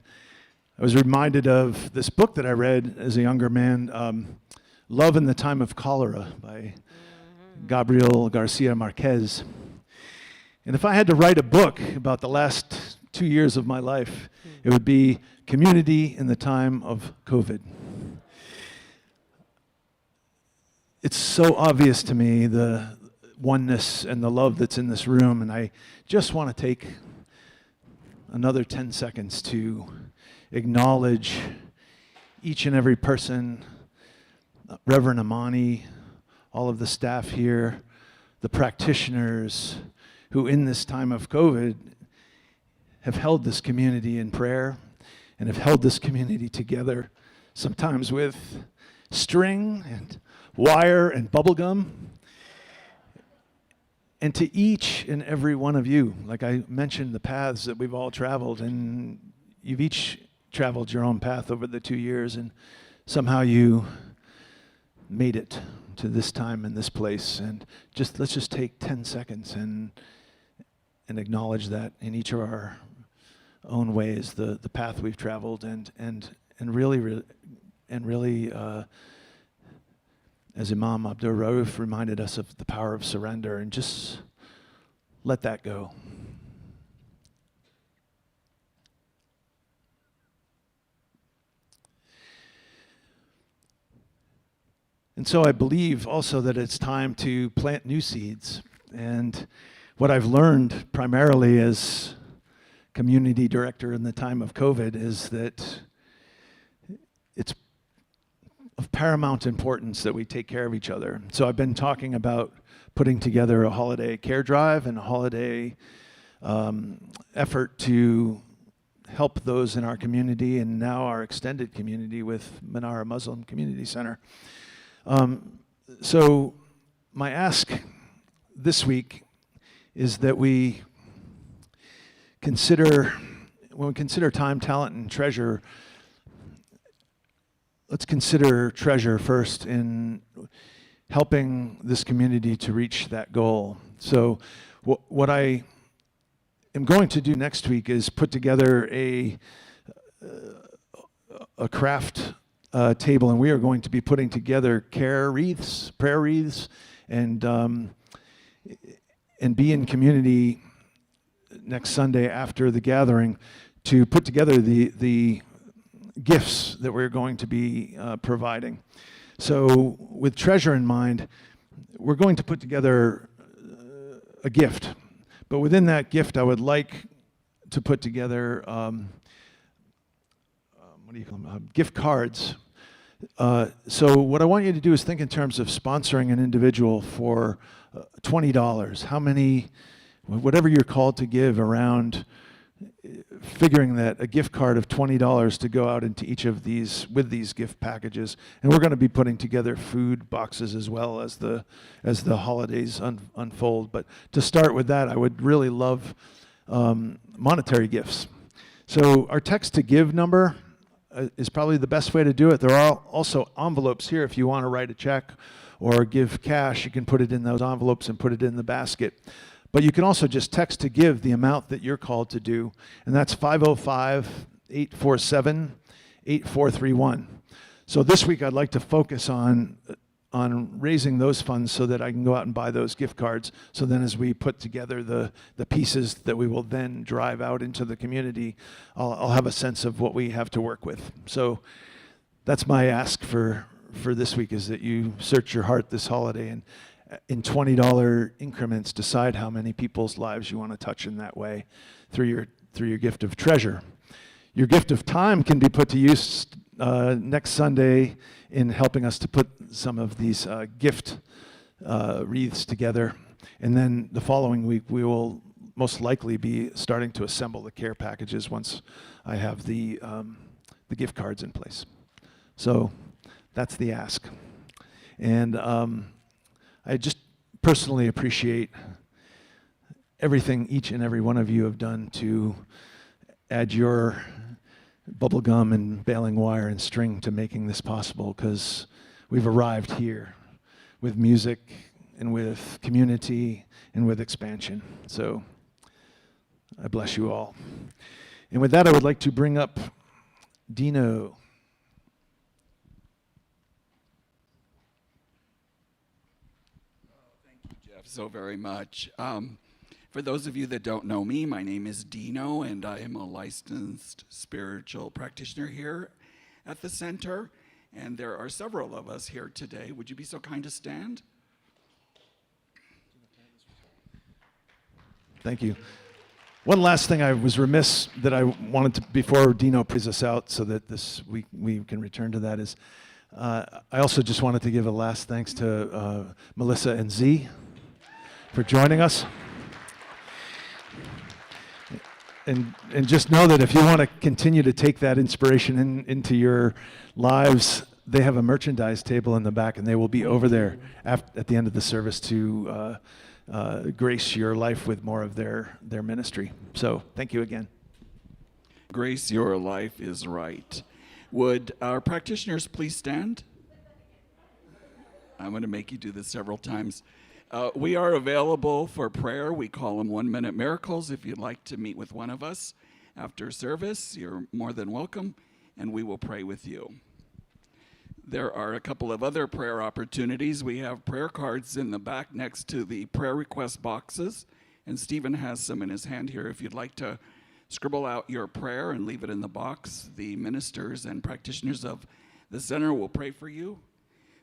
I was reminded of this book that I read as a younger man, Love in the Time of Cholera by Gabriel Garcia Marquez. And if I had to write a book about the last 2 years of my life, it would be Community in the Time of COVID. It's so obvious to me, the oneness and the love that's in this room, and I just want to take another 10 seconds to acknowledge each and every person, Reverend Amani, all of the staff here, the practitioners who in this time of COVID have held this community in prayer and have held this community together, sometimes with string and wire and bubble gum. And to each and every one of you, like I mentioned, the paths that we've all traveled, and you've each traveled your own path over the 2 years, and somehow you made it to this time and this place. And let's just take 10 seconds and acknowledge that in each of our own ways, the path we've traveled, and really, as Imam Abdur Rauf reminded us of the power of surrender, and just let that go. And so I believe also that it's time to plant new seeds. And what I've learned primarily as community director in the time of COVID is that it's of paramount importance that we take care of each other. So I've been talking about putting together a holiday care drive and a holiday effort to help those in our community and now our extended community with Menara Muslim Community Center. So my ask this week is that when we consider time, talent, and treasure, let's consider treasure first in helping this community to reach that goal. So what I am going to do next week is put together a craft table, and we are going to be putting together prayer wreaths, and be in community next Sunday after the gathering to put together the gifts that we're going to be providing. So with treasure in mind, we're going to put together a gift. But within that gift, I would like to put together, gift cards. So what I want you to do is think in terms of sponsoring an individual for $20. Whatever you're called to give around figuring that a gift card of $20 to go out into each of these with these gift packages, and we're going to be putting together food boxes as well as the holidays unfold. But to start with that, I would really love monetary gifts. So our text to give number is probably the best way to do it. There are also envelopes here if you want to write a check or give cash. You can put it in those envelopes and put it in the basket. But you can also just text to give the amount that you're called to do, and that's 505-847-8431. So this week I'd like to focus on raising those funds so that I can go out and buy those gift cards. So then as we put together the pieces that we will then drive out into the community, I'll have a sense of what we have to work with. So that's my ask for this week, is that you search your heart this holiday and in $20 increments decide how many people's lives you want to touch in that way through your gift of treasure. Your gift of time can be put to use next Sunday in helping us to put some of these gift wreaths together. And then the following week, we will most likely be starting to assemble the care packages once I have the gift cards in place. So that's the ask. And I just personally appreciate everything each and every one of you have done to add your bubble gum and baling wire and string to making this possible, because we've arrived here with music and with community and with expansion. So I bless you all. And with that, I would like to bring up Dino. Jeff, so very much. For those of you that don't know me, my name is Dino, and I am a licensed spiritual practitioner here at the center. And there are several of us here today. Would you be so kind to stand? Thank you. One last thing I was remiss that I wanted to, before Dino plays us out so that we can return to that, is I also just wanted to give a last thanks to Melissa and Z for joining us. And just know that if you want to continue to take that inspiration into your lives, they have a merchandise table in the back, and they will be over there at the end of the service to grace your life with more of their ministry. So thank you again. Grace your life is right. Would our practitioners please stand? I'm going to make you do this several times. We are available for prayer. We call them 1-minute miracles. If you'd like to meet with one of us after service, you're more than welcome, and we will pray with you. There are a couple of other prayer opportunities. We have prayer cards in the back next to the prayer request boxes, and Stephen has some in his hand here. If you'd like to scribble out your prayer and leave it in the box, the ministers and practitioners of the center will pray for you.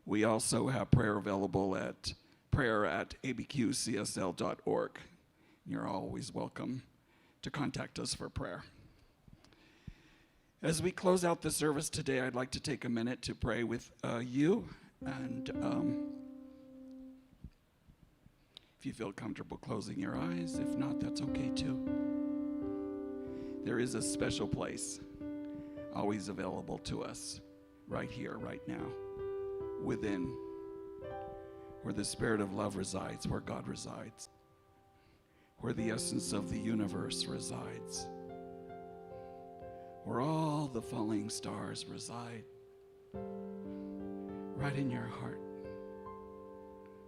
We also have prayer available at prayer@abqcsl.org. You're always welcome to contact us for prayer. As we close out the service today, I'd like to take a minute to pray with you. And if you feel comfortable closing your eyes, if not, that's okay too. There is a special place always available to us right here, right now, within, where the Spirit of love resides, where God resides, where the essence of the universe resides, where all the falling stars reside, right in your heart,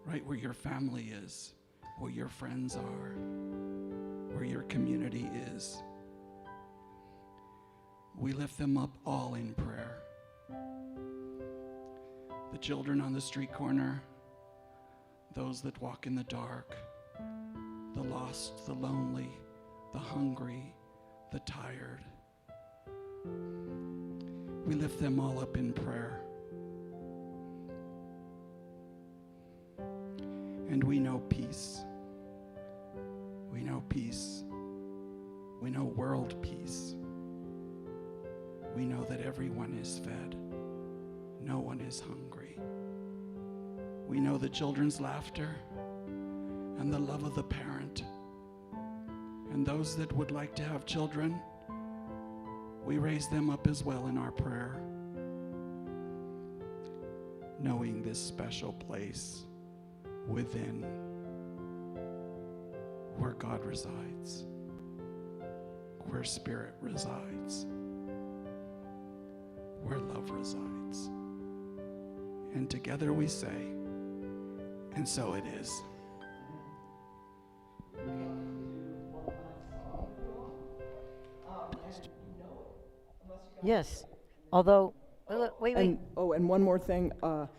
right where your family is, where your friends are, where your community is. We lift them up all in prayer. The children on the street corner, those that walk in the dark, the lost, the lonely, the hungry, the tired. We lift them all up in prayer. And we know peace. We know peace. We know world peace. We know that everyone is fed. No one is hungry. We know the children's laughter and the love of the parent. And those that would like to have children, we raise them up as well in our prayer, knowing this special place within where God resides, where Spirit resides, where love resides. And together we say, and so it is. Yes, although Wait. And one more thing.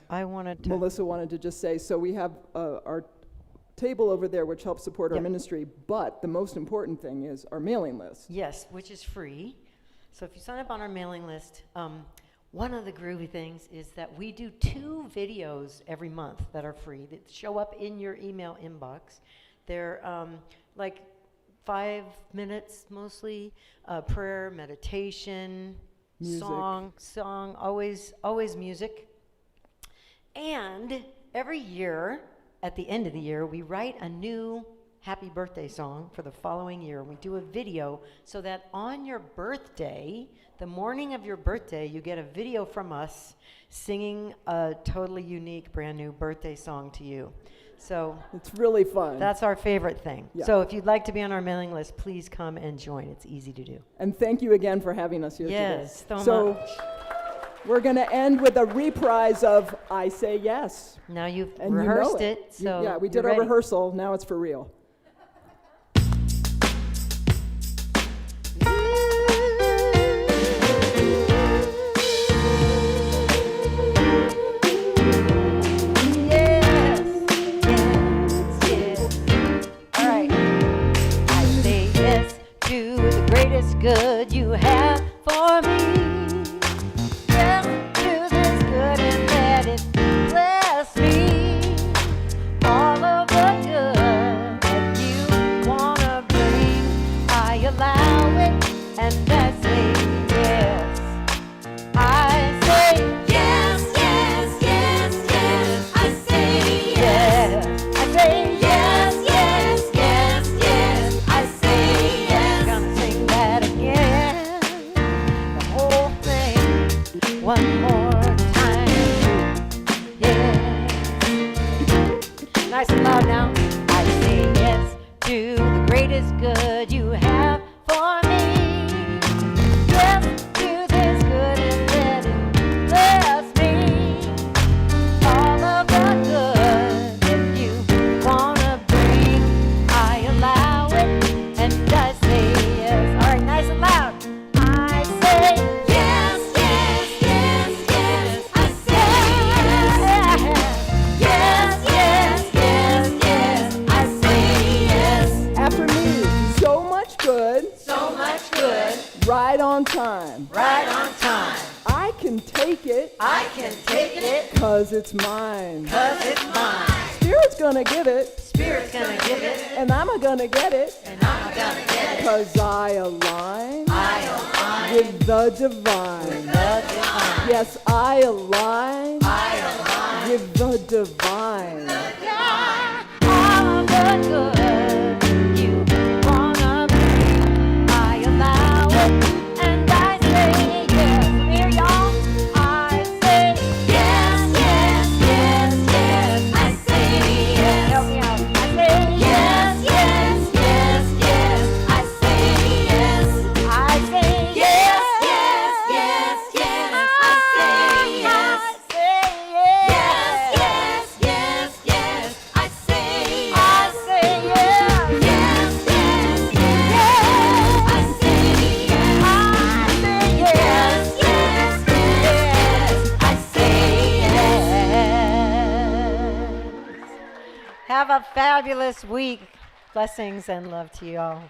I wanted to. Melissa wanted to just say, so we have our table over there which helps support our Yep. ministry, but the most important thing is our mailing list. Yes, which is free. So if you sign up on our mailing list, one of the groovy things is that we do 2 videos every month that are free that show up in your email inbox. They're like 5 minutes mostly, prayer, meditation, Music. song, always music. And every year, at the end of the year, we write a new happy birthday song for the following year. And we do a video so that on your birthday, the morning of your birthday, you get a video from us singing a totally unique, brand new birthday song to you. So It's really fun. that's our favorite thing. Yeah. So if you'd like to be on our mailing list, please come and join. It's easy to do. And thank you again for having us here Yes, today. so much. We're going to end with a reprise of I Say Yes. Now you've And rehearsed you know it, so yeah, we did you're our ready. rehearsal. Now it's for real. All right. I say yes to the greatest good you have for me. Yes to this good and let it bless me. All of the good that you wanna bring, I allow it and I say yes. I say yes, yes, yes, yes. I say yes. I say yes, yes, yes, yes. I say yes. Gonna sing that again. The whole thing one more time. Yes. Nice and loud now. I say yes to the greatest good you have for me. Yes to this good and let it bless me. All of the good that you wanna bring, I allow it and I say yes. All right, nice and loud. I say yes, yes, yes, yes. I say yes. Yes, yes, yes, yes. I say yes. After me, so much good, So much good, right on time. right on time. I can take it I can take it, 'cause it's mine. 'cause it's mine. Spirit's gonna give it, Spirit's gonna give it, and I'm gonna get it, and I'm gonna get it. 'cause I align I align with the divine. the divine. Yes, I align I align with the divine. all of the good you wanna bring. I allow it and I say yes. Come here, y'all. I say yes, yes, yes, yes. I say yes. Help me out. I say yes, yes, yes, yes. I say yes. I say yes, yes, yes, yes. I say yes. I say yes. Yes, yes, yes, yes. I say yes. I say yes. Yes, yes, yes, yes. I say yes. I say yes. Yes, yes, yes. I say yes. Have a fabulous week. Blessings and love to you all.